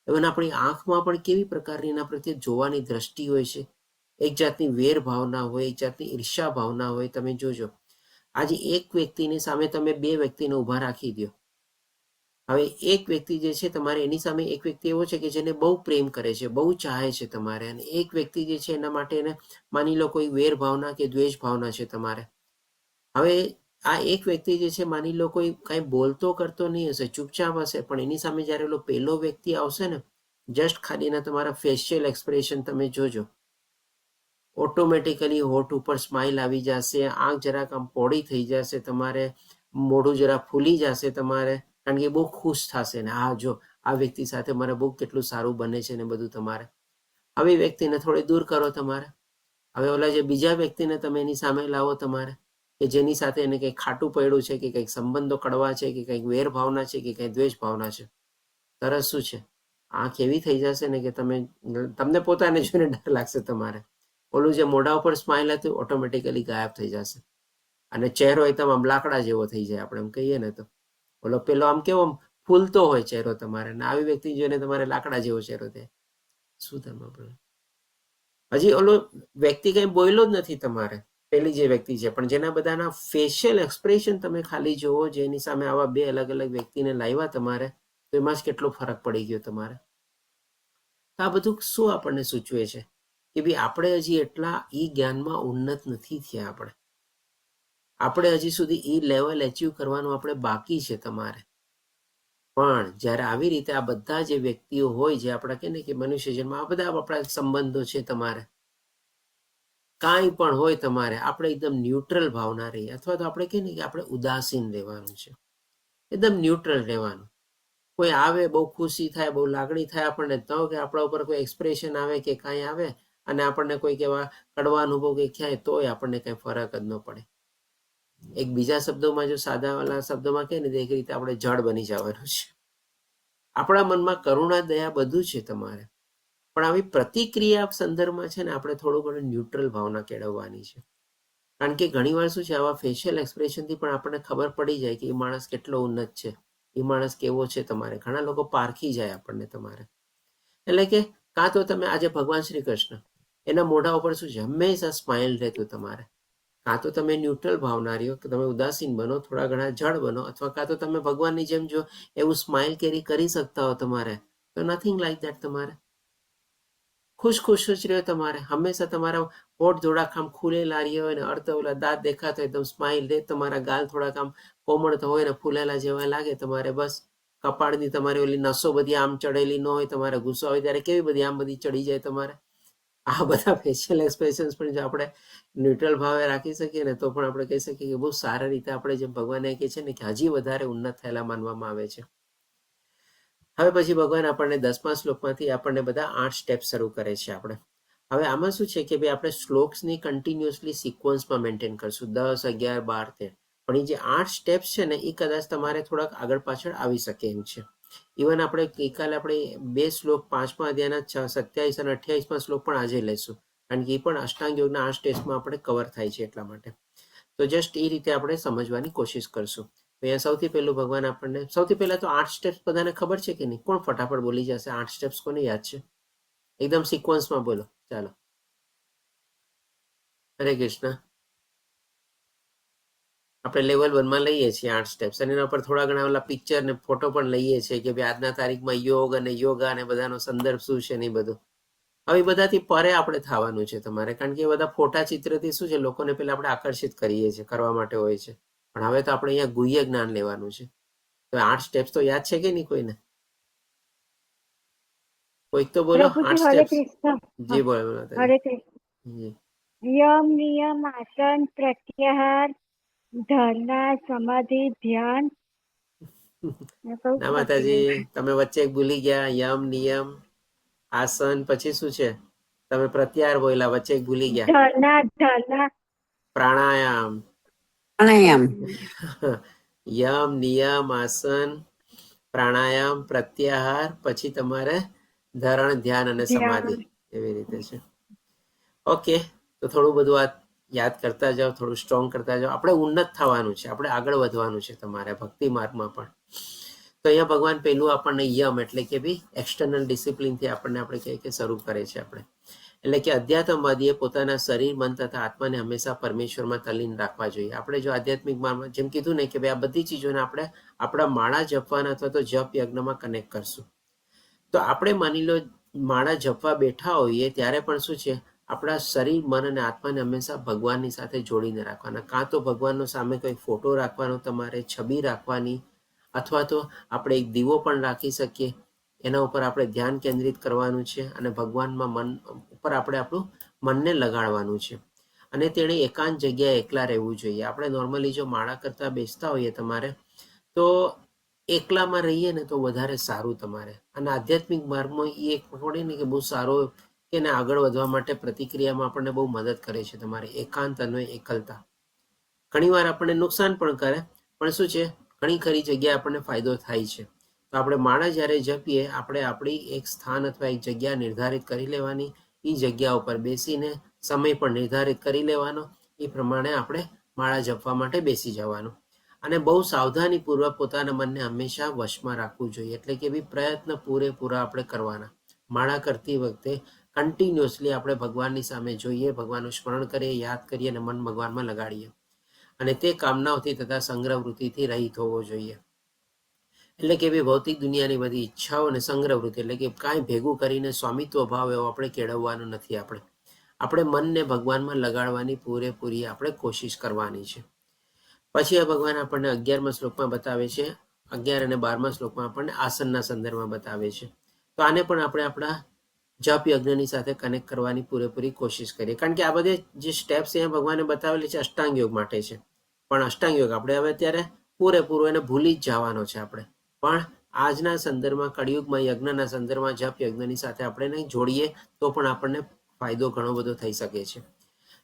even આપણી આંખમાં પણ કેવી પ્રકારની એના પ્રત્યે જોવાની દ્રષ્ટિ હોય છે. એક જાતની વેર ભાવના હોય, એક જાતની ઈર્ષા ભાવના હોય. તમે જોજો, આજે એક વ્યક્તિની સામે તમે બે વ્યક્તિને ઊભા રાખી દો. હવે એક વ્યક્તિ જે છે તમારે એની સામે એક વ્યક્તિ એવો છે કે જેને બહુ પ્રેમ કરે છે, બહુ ચાહે છે તમારે, અને એક વ્યક્તિ જે છે એના માટે એને માની લો કોઈ વેર ભાવના કે દ્વેષ ભાવના છે તમારે. હવે આ એક વ્યક્તિ જે છે માની લો કોઈ કાંઈ બોલતો કરતો નહીં હશે, ચૂપચાપ હશે, પણ એની સામે જ્યારે એલો પહેલો વ્યક્તિ આવશે ને, જસ્ટ ખાલી એના તમારા ફેશિયલ એક્સપ્રેશન તમે જોજો, ઓટોમેટિકલી હોઠ ઉપર સ્માઇલ આવી જશે, આંખ જરાક આમ પોળી થઈ જશે, તમારે મોઢું જરા ફૂલી જશે તમારે, કારણ કે બહુ ખુશ થશે ને હા જો આ વ્યક્તિ સાથે મારે બહુ કેટલું સારું બને છે ને બધું. તમારે હવે વ્યક્તિને થોડી દૂર કરો. તમારે હવે ઓલા જે બીજા વ્યક્તિને તમે એની સામે લાવો તમારે, કે જેની સાથે એને કંઈક ખાટું પડ્યું છે કે કંઈક સંબંધો કડવા છે કે કંઈક વેર ભાવના છે કે કંઈક દ્વેષ ભાવના છે. તરત શું છે, આંખ એવી થઈ જશે ને કે તમને પોતાને જોઈને ડર લાગશે. તમારે ઓલું જે મોઢા ઉપર સ્માઇલ હતું ઓટોમેટિકલી ગાયબ થઈ જશે, અને ચહેરો એકદમ આમ લાકડા જેવો થઈ જાય. આપણે એમ કહીએ ને તો ઓલો પેલો આમ કેવો ફૂલતો હોય ચહેરો તમારે, ને આવી વ્યક્તિ જોઈને તમારે લાકડા જેવો ચહેરો થાય. શું તમે હજી ઓલો વ્યક્તિ કઈ બોલ્યો જ નથી તમારે, પેલી જે વ્યક્તિ છે, પણ જેના બધાના ફેશિયલ એક્સપ્રેશન તમે ખાલી જુઓ, જેની સામે આવા બે અલગ અલગ વ્યક્તિને લાવ્યા તમારે, તો એમાં જ કેટલો ફરક પડી ગયો તમારે. આ બધું શું આપણને સૂચવે છે કે ભાઈ આપણે હજી એટલા ઈ જ્ઞાનમાં ઉન્નત નથી થયા. આપણે હજી સુધી ઈ લેવલ એચીવ કરવાનું આપણે બાકી છે. તમારે પણ જ્યારે આવી રીતે આ બધા જે વ્યક્તિઓ હોય, જે આપણા કે ને કે મનુષ્ય જન્મ, આ બધા આપણા સંબંધો છે, તમારે કાંઈ પણ હોય તમારે આપણે એકદમ ન્યુટ્રલ ભાવના રહીએ, અથવા તો આપણે કહીએ ને કે આપણે ઉદાસીન રહેવાનું છે, એકદમ ન્યુટ્રલ રહેવાનું. કોઈ આવે બહુ ખુશી થાય, બહુ લાગણી થાય આપણને તો, કે આપણા ઉપર કોઈ એક્સપ્રેશન આવે કે કાંઈ આવે અને આપણને કોઈક એવા કડવા અનુભવ કંઈક થાય તોય આપણને કંઈ ફરક જ ન પડે. એક બીજા શબ્દોમાં જો સાદા વાળા શબ્દોમાં કહે ને તો એક રીતે આપણે જડ બની જવાનું છે. આપણા મનમાં કરુણા, દયા બધું છે તમારે, પણ આવી પ્રતિક્રિયા સંદર્ભમાં છે ને આપણે થોડું ઘણું ન્યુટ્રલ ભાવના કેળવવાની છે. કારણ કે ઘણીવાર શું છે, આવા ફેશિયલ એક્સપ્રેશનથી પણ આપણને ખબર પડી જાય કે એ માણસ કેટલો ઉન્નત છે, એ માણસ કેવો છે. તમારે ઘણા લોકો પારખી જાય આપણને. તમારે એટલે કે કાં તો તમે આજે ભગવાન શ્રી કૃષ્ણ, એના મોઢા ઉપર શું છે, હંમેશા સ્માઇલ રહેતું. તમારે કાં તો તમે ન્યુટ્રલ ભાવના રહ્યો, કે તમે ઉદાસીન બનો, થોડા ઘણા જડ બનો, અથવા કાં તો તમે ભગવાનની જેમ જો એવું સ્માઇલ કેરી કરી શકતા હો તમારે, તો નથિંગ લાઈક દેટ. તમારે ખુશ ખુશ જ રહ્યો. તમારે હંમેશા તમારા હોઠ થોડાક આમ ખુલેલા રહ્યા હોય ને, અર્ધ ઓલા દાંત દેખાતા હોય, એકદમ સ્માઇલ રહે. તમારા ગાલ થોડાક આમ કોમળતા હોય ને ફૂલેલા જેવા લાગે. તમારે બસ કપાળની તમારી ઓલી નસો બધી આમ ચડેલી ન હોય. તમારે ગુસ્સો હોય ત્યારે કેવી બધી આમ બધી ચડી જાય. તમારે આ બધા ફેશિયલ એક્સપ્રેશન્સ પણ જો આપણે ન્યુટ્રલ ભાવે રાખી શકીએ ને, તો પણ આપણે કહી શકીએ કે બહુ સારી રીતે આપણે જેમ ભગવાને કહે છે ને કે હજી વધારે ઉન્નત થયેલા માનવામાં આવે છે. હવે પછી ભગવાન આપણને 10મા શ્લોકમાંથી આપણને બધા 8 સ્ટેપ શરૂ કરે છે. આપણે હવે આમાં શું છે કે ભાઈ આપણે શ્લોક્સની કન્ટિન્યુઅસલી સિક્વન્સમાં મેન્ટેન કરશું, 10, 11, 12, 13. પણ એ જે 8 સ્ટેપ્સ છે ને, એ કદાચ તમારે થોડાક આગળ પાછળ આવી શકે એમ છે. ઇવન આપણે ગઈકાલે આપણે 2 શ્લોક 5મા અધ્યાયના 27 અને 28મા શ્લોક પણ આજે લઈશું, કારણ કે એ પણ અષ્ટાંગ યોગના 8 સ્ટેપ્સમાં આપણે કવર થાય છે. એટલા માટે તો જસ્ટ એ રીતે આપણે સમજવાની કોશિશ કરશું. અહીંયા સૌથી પહેલું ભગવાન આપણને, સૌથી પહેલા તો 8 સ્ટેપ્સ બધાને ખબર છે કે નહીં? કોણ ફટાફટ બોલી જશે? 8 સ્ટેપ્સ કોને યાદ છે? એકદમ સિક્વન્સમાં બોલો. ચાલો. હરે કૃષ્ણ. આપણે લેવલ 1માં લઈએ છીએ 8 સ્ટેપ્સ, અને એના પર થોડા ઘણા ઓલા પિક્ચર ને ફોટો પણ લઈએ છીએ કે ભાઈ આજના તારીખમાં યોગ અને યોગા અને બધાનો સંદર્ભ શું છે ને એ બધું. હવે બધાથી પરે આપણે થવાનું છે તમારે, કારણ કે એ બધા ફોટા ચિત્રથી શું છે, લોકોને પેલા આપણે આકર્ષિત કરીએ છીએ, કરવા માટે હોય છે. પણ હવે તો આપણે અહીંયા ગુહ્ય જ્ઞાન લેવાનું છે. તો 8 સ્ટેપ્સ તો યાદ છે કે નહીં કોઈને? કોઈક તો બોલો 8 પ્રભુજી હરે સ્ટેપ્સ. કૃષ્ણ. જી બોલો હરે કૃષ્ણ. જી. યમ નિયમ આસન પ્રત્યાહાર ધારણા સમાધિ ધ્યાન ને કયું ના બાકી માતાજી, રહ્યું? તમે વચ્ચે એક ભૂલી ગયા. યમ, નિયમ, આસન, પછી શું છે? તમે પ્રત્યાહાર બોલ્યા, વચ્ચે એક ભૂલી ગયા. ધારણા પ્રાણાયામ. પ્રાણાયામ યમ, નિયમ, આસન, પ્રાણાયામ, પ્રત્યાહાર, પછી તમારે ધરણ, ધ્યાન અને સમાધિ. ધ્યાન. એવી રીતે છે. ઓકે, તો થોડું બધું આ યાદ કરતા જાઓ, થોડું સ્ટ્રોંગ કરતા જાઓ. આપણે ઉન્નત થવાનું છે, આપણે આગળ વધવાનું છે તમારે ભક્તિ માર્ગમાં પણ. તો અહીંયા ભગવાન પહેલું આપણને યમ એટલે કે ભાઈ એક્સટર્નલ ડિસિપ્લિનથી આપણને આપણે કહીએ કે શરૂ કરે છે આપણે. એટલે કે અધ્યાત્મવાદીએ પોતાના શરીર, મન તથા આત્માને હંમેશા પરમેશ્વરમાં તલ્લીન રાખવા જોઈએ. આપણે જો આધ્યાત્મિક માર્ગમાં જેમ કીધું ને કે ભાઈ આ બધી ચીજોને આપણે આપણા માળા જપવાના અથવા તો જપ યજ્ઞમાં કનેક્ટ કરશું. તો આપણે માની લો માળા જપવા બેઠા હોઈએ ત્યારે પણ શું છે, આપણા શરીર, મન અને આત્માને હંમેશા ભગવાનની સાથે જોડીને રાખવાના. કાં તો ભગવાનનો સામે કોઈ ફોટો રાખવાનો, તમારે છબી રાખવાની, અથવા તો આપણે એક દીવો પણ રાખી શકીએ. એના ઉપર આપણે ધ્યાન કેન્દ્રિત કરવાનું છે અને ભગવાનમાં મન ઉપર આપણે આપણું મનને લગાડવાનું છે. અને તેણે એકાંત જગ્યાએ એકલા રહેવું જોઈએ. આપણે નોર્મલી જો માળા કરતા બેસતા હોઈએ તમારે, તો એકલામાં રહીએ ને તો વધારે સારું તમારે. અને આધ્યાત્મિક માર્ગમાં એ એક પકડે ને કે બહુ સારો કે એને આગળ વધવા માટે પ્રતિક્રિયામાં આપણને બહુ મદદ કરે છે તમારી એકાંત અને એકલતા. ઘણીવાર આપણને નુકસાન પણ કરે, પણ શું છે, ઘણી ખરી જગ્યાએ આપણને ફાયદો થાય છે. તો આપણે માળા જ્યારે જપીએ, આપણે આપણી એક સ્થાન અથવા એક જગ્યા નિર્ધારિત કરી લેવાની. એ જગ્યા ઉપર બેસીને સમય પણ નિર્ધારિત કરી લેવાનો. એ પ્રમાણે આપણે માળા જપવા માટે બેસી જવાનું. અને બહુ સાવધાનીપૂર્વક પોતાના મનને હંમેશા વશમાં રાખવું જોઈએ. એટલે કે બી પ્રયત્ન પૂરેપૂરા આપણે કરવાના. માળા કરતી વખતે કન્ટિન્યુઅસલી આપણે ભગવાનની સામે જોઈએ, ભગવાનનું સ્મરણ કરીએ, યાદ કરીએ અને મન ભગવાનમાં લગાડીએ. અને તે કામનાઓથી તથા સંગ્રહ વૃત્તિથી રહિત હોવો જોઈએ. એટલે કે ભાઈ ભૌતિક દુનિયાની બધી ઈચ્છાઓ અને સંગ્રહ વૃત્તિ, એટલે કે કાંઈ ભેગું કરીને સ્વામિત્વ ભાવ એવો આપણે કેળવવાનું નથી. આપણે મનને ભગવાનમાં લગાડવાની પૂરેપૂરી આપણે કોશિશ કરવાની છે. પછી આ ભગવાન આપણને 11મા શ્લોકમાં બતાવે છે, 11 અને 12મા શ્લોકમાં આપણને આસનના સંદર્ભમાં બતાવે છે. તો આને પણ આપણે આપણા જપ યજ્ઞની સાથે કનેક્ટ કરવાની પૂરેપૂરી કોશિશ કરીએ. કારણ કે આ બધે જે સ્ટેપ્સ અહીંયા ભગવાને બતાવેલી છે અષ્ટાંગ યોગ માટે છે. પણ અષ્ટાંગ યોગ આપણે હવે અત્યારે પૂરેપૂરો એને ભૂલી જ જવાનો છે આપણે. પણ આજના સંદર્ભમાં, કળિયુગમાં, યજ્ઞના સંદર્ભમાં જપ યજ્ઞની સાથે આપણે નહીં જોડીએ તો પણ આપણને ફાયદો ઘણો બધો થઈ શકે છે.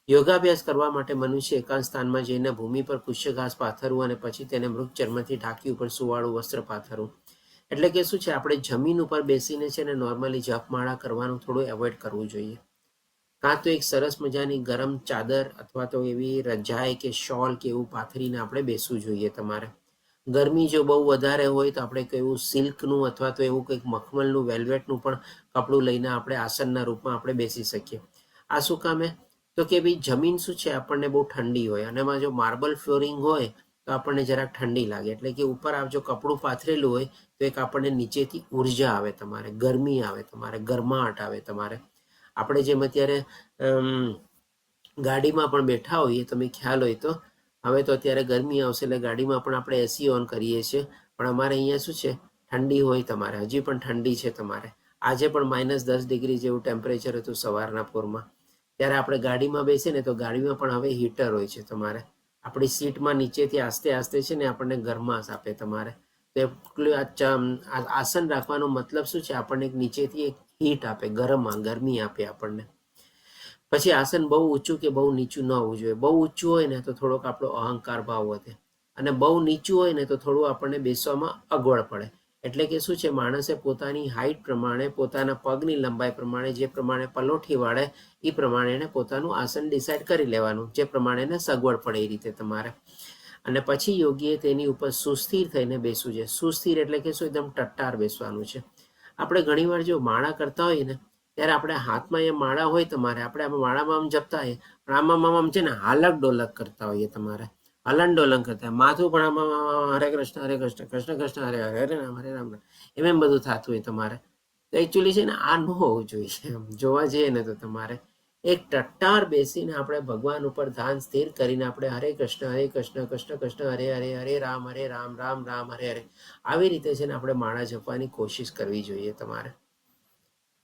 યોગાભ્યાસ કરવા માટે મનુષ્ય એકાંત સ્થાનમાં જઈને ભૂમિ પર કુશ્ય ઘાસ પાથરવું અને પછી તેને મૃગ ચર્મથી ઢાંકી ઉપર સુવાળું વસ્ત્ર પાથરવું. એટલે કે શું છે, આપણે જમીન ઉપર બેસીને છે ને નોર્મલી જપમાળા કરવાનું થોડું એવોઇડ કરવું જોઈએ. કાં તો એક સરસ મજાની ગરમ ચાદર અથવા તો એવી રજાઈ કે શોલ કે એવું પાથરીને આપણે બેસવું જોઈએ તમારે. ગરમી જો બહુ વધારે હોય તો આપણે કેવું સિલ્કનું અથવા તો એવું કંઈક મખમલનું, વેલ્વેટનું પણ કપડું લઈને આપણે આસનના રૂપમાં આપણે બેસી શકીએ. આ શું કામે? તો કે ભાઈ જમીન શું છે, આપણને બહુ ઠંડી હોય અને એમાં જો માર્બલ ફ્લોરિંગ હોય તો આપણને જરાક ઠંડી લાગે. એટલે કે ઉપર જો કપડું પાથરેલું હોય તો એક આપણને નીચેથી ઉર્જા આવે, તમારે ગરમી આવે, તમારે ગરમાહટ આવે તમારે. આપણે જેમ અત્યારે ગાડીમાં પણ બેઠા હોઈએ, તમે ખ્યાલ હોય તો હવે તો અત્યારે ગરમી આવશે એટલે ગાડીમાં પણ આપણે એસી ઓન કરીએ છીએ. પણ અમારે અહીંયા શું છે, ઠંડી હોય તમારે, હજી પણ ઠંડી છે તમારે. આજે પણ -10 ડિગ્રી જેવું ટેમ્પરેચર હતું સવારના પોરમાં. ત્યારે આપણે ગાડીમાં બેસીએ ને તો ગાડીમાં પણ હવે હીટર હોય છે તમારે. આપણી સીટમાં નીચેથી આસ્તે આસ્તે છે ને આપણને ગરમાશ આપે તમારે. તો આસન રાખવાનો મતલબ શું છે, આપણને નીચેથી એક હીટ આપે, ગરમી આપે આપણને. પછી આસન બહુ ઊંચું કે બહુ નીચું ન હોવું જોઈએ. બહુ ઊંચું હોય ને તો થોડોક આપણો અહંકાર ભાવ વધે અને બહુ નીચું હોય ને તો થોડું આપણને બેસવામાં અગવડ પડે. એટલે કે શું છે, માણસે પોતાની હાઈટ પ્રમાણે, પોતાના પગની લંબાઈ પ્રમાણે, જે પ્રમાણે પલોઠી વાળે એ પ્રમાણે એને પોતાનું આસન ડિસાઇડ કરી લેવાનું, જે પ્રમાણે એને સગવડ પડે એ રીતે તમારે. અને પછી યોગીએ તેની ઉપર સુસ્થિર થઈને બેસવું છે. સુસ્થિર એટલે કે શું, એકદમ ટટ્ટાર બેસવાનું છે. આપણે ઘણીવાર જો માળા કરતા હોઈએ ને ત્યારે આપણે હાથમાં એ માળા હોય તમારે, આપણે માળામાં આમ જપતા હોઈએ પણ આમ છે ને હાલક ડોલક કરતા હોઈએ તમારે, હલન ડોલન કરતા, માથું પણ આમાં હરે કૃષ્ણ હરે કૃષ્ણ, કૃષ્ણ કૃષ્ણ હરે હરે, હરે રામ હરે રામ, એમ બધું થતું હોય તમારે. તો એકચ્યુઅલી છે ને આ ન હોવું જોઈએ. જોવા જઈએ ને તો તમારે એક ટટ્ટાર બેસીને આપણે ભગવાન ઉપર ધ્યાન સ્થિર કરીને આપણે હરે કૃષ્ણ કૃષ્ણ કૃષ્ણ હરે હરે, હરે રામ રામ રામ હરે હરે, આવી રીતે છે ને આપણે માળા જપવાની કોશિશ કરવી જોઈએ તમારે.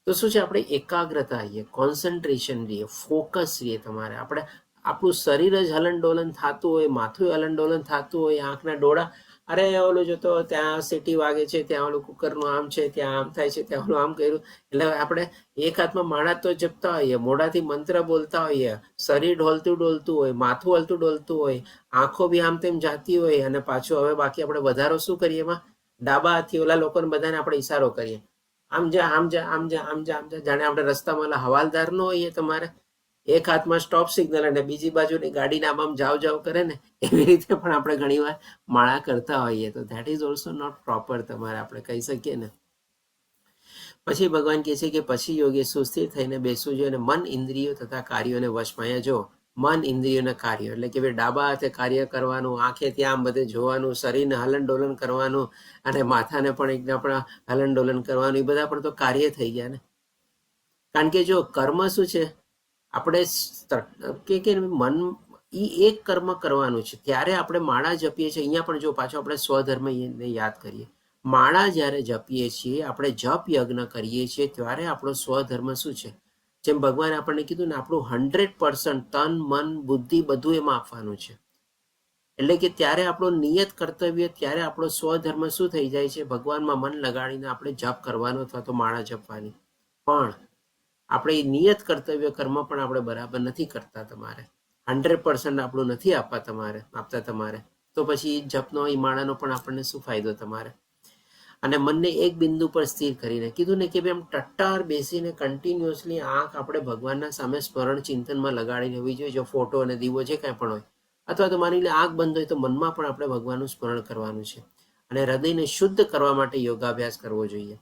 તો શું છે, આપણે એકાગ્રતા રહીએ, કોન્સન્ટ્રેશન રહીએ, ફોકસ રહીએ. તમારે આપણે આપણું શરીર જ હલનડોલન થતું હોય, માથું હલનડોલન થતું હોય, આંખના ડોળા, અરે ઓલું જોતો ત્યાં સીટી વાગે છે, ત્યાં ઓલું કુકરનું આમ છે, ત્યાં આમ થાય છે, ત્યાં ઓલું આમ કર્યું. એટલે આપણે એક હાથમાં માળા તો જપતા હોઈએ, મોઢાથી મંત્ર બોલતા હોઈએ, શરીર ઢોલતું ડોલતું હોય, માથું હલતું ડોલતું હોય, આંખો બી આમ તેમ જાતી હોય, અને પાછું હવે બાકી આપણે વધારો શું કરીએ એમાં, ડાબા હાથથી ઓલા લોકોને બધાને આપણે ઈશારો કરીએ, આમ જા આમ જા આમ જા આમ જા આમ જા, જાણે આપણે રસ્તામાં ઓલા હવાલદાર નો હોઈએ. તમારે એક હાથમાં સ્ટોપ સિગ્નલ અને બીજી બાજુની ગાડીને આમ જાવ જાવ કરે ને, એવી રીતે પણ આપણે ઘણીવાર માળા કરતા હોઈએ. તો that is also not proper, તમારે આપણે કહી શકીએ ને. પછી ભગવાન કહે છે કે પછી યોગી સુસ્થિર થઈને બેસવું જોઈએ અને મન, ઇન્દ્રિયો તથા કાર્યોને વશમાં. અહીંયા જો મન, ઇન્દ્રિયોના કાર્યો એટલે કે ભાઈ ડાબા હાથે કાર્ય કરવાનું, આંખે ત્યાં આમ બધે જોવાનું, શરીરને હલન ડોલન કરવાનું, અને માથાને પણ એક આપણા હલન ડોલન કરવાનું, એ બધા પણ તો કાર્ય થઈ ગયા ને. કારણ કે જો કર્મ શું છે, આપણે કે મન એક કર્મ કરવાનું છે, ત્યારે આપણે માળા જપીએ છીએ. અહીંયા પણ જો પાછો આપણે સ્વધર્મને યાદ કરીએ, માળા જ્યારે જપીએ છીએ, આપણે જપ યજ્ઞ કરીએ છીએ, ત્યારે આપણો સ્વધર્મ શું છે, જેમ ભગવાન આપણને કીધું ને, આપણું 100% તન, મન, બુદ્ધિ બધું એમાં આપવાનું છે. એટલે કે ત્યારે આપણો નિયત કર્તવ્ય, ત્યારે આપણો સ્વધર્મ શું થઈ જાય છે, ભગવાનમાં મન લગાડીને આપણે જપ કરવાનો અથવા તો માળા જપવાની. પણ આપણે નિયત કર્તવ્ય કર્મ પણ આપણે બરાબર નથી કરતા. તમારે 100% આપણું નથી આપતા તમારે, તો પછી જપનો, એ માળાનો પણ આપણને શું ફાયદો તમારે. અને મનને એક બિંદુ પર સ્થિર કરીને કીધું ને કે ભાઈ આમ ટટ્ટાર બેસીને કન્ટિન્યુઅસલી આંખ આપણે ભગવાનના સામે સ્મરણ ચિંતનમાં લગાડીને હોવી જોઈએ. જો ફોટો અને દીવો જે કાંઈ પણ હોય, અથવા તો માની લે આંખ બંધ હોય, તો મનમાં પણ આપણે ભગવાનનું સ્મરણ કરવાનું છે. અને હૃદયને શુદ્ધ કરવા માટે યોગાભ્યાસ કરવો જોઈએ.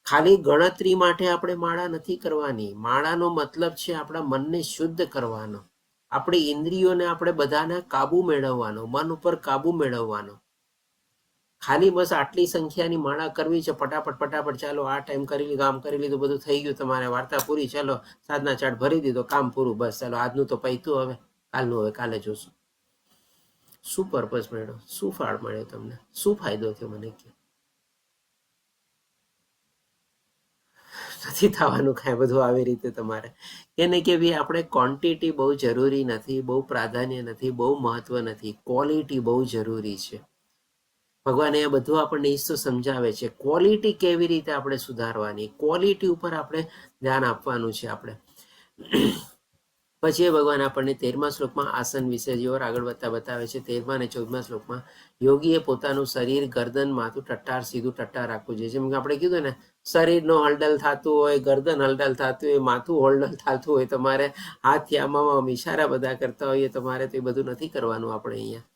ખાલી ગણતરી માટે આપણે માળા નથી કરવાની. માળાનો મતલબ છે આપણા મનને શુદ્ધ કરવાનો, આપણી ઇન્દ્રિયોને આપણે બધાને કાબુ મેળવવાનો, મન ઉપર કાબુ મેળવવાનો. ખાલી બસ આટલી સંખ્યાની માળા કરવી છે, ફટાફટ ફટાફટ, ચાલો આ ટાઈમ કરી લીધું, આમ કરી લીધું, બધું થઈ ગયું, તમારે વાર્તા પૂરી, ચાલો સાધના ચાર્ટ ભરી દીધો, કામ પૂરું, બસ ચાલો આજનું તો પૈતું, હવે કાલનું હવે કાલે જોશું. શું પર્પઝ મળ્યો, શું ફાળ મળ્યો તમને, શું ફાયદો થયો, મને કે નથી થવાનું કાંઈ બધું આવી રીતે. તમારે એને કે ભાઈ આપણે ક્વોન્ટિટી બહુ જરૂરી નથી, બહુ પ્રાધાન્ય નથી, બહુ મહત્વ નથી, ક્વોલિટી બહુ જરૂરી છે. ભગવાન એ બધું આપણને ઈસો સમજાવે છે, ક્વોલિટી કેવી રીતે આપણે સુધારવાની, ક્વોલિટી ઉપર આપણે ધ્યાન આપવાનું છે આપણે. પછી એ ભગવાન આપણને 13મા શ્લોકમાં આસન વિશે જેવો આગળ વધતા બતાવે છે. 13મા અને 14મા શ્લોકમાં યોગીએ પોતાનું શરીર, ગરદન, માથું ટટ્ટાર સીધું ટટ્ટાર રાખવું જોઈએ. જેમ કે આપણે કીધું ને, શરીરનો હલડલ થતું હોય, ગરદન હલડલ થતું હોય, માથું હલડલ થતું હોય, તમારે હાથ આમાં ઇશારા બધા કરતા હોઈએ, તમારે તો એ બધું નથી કરવાનું આપણે અહીંયા.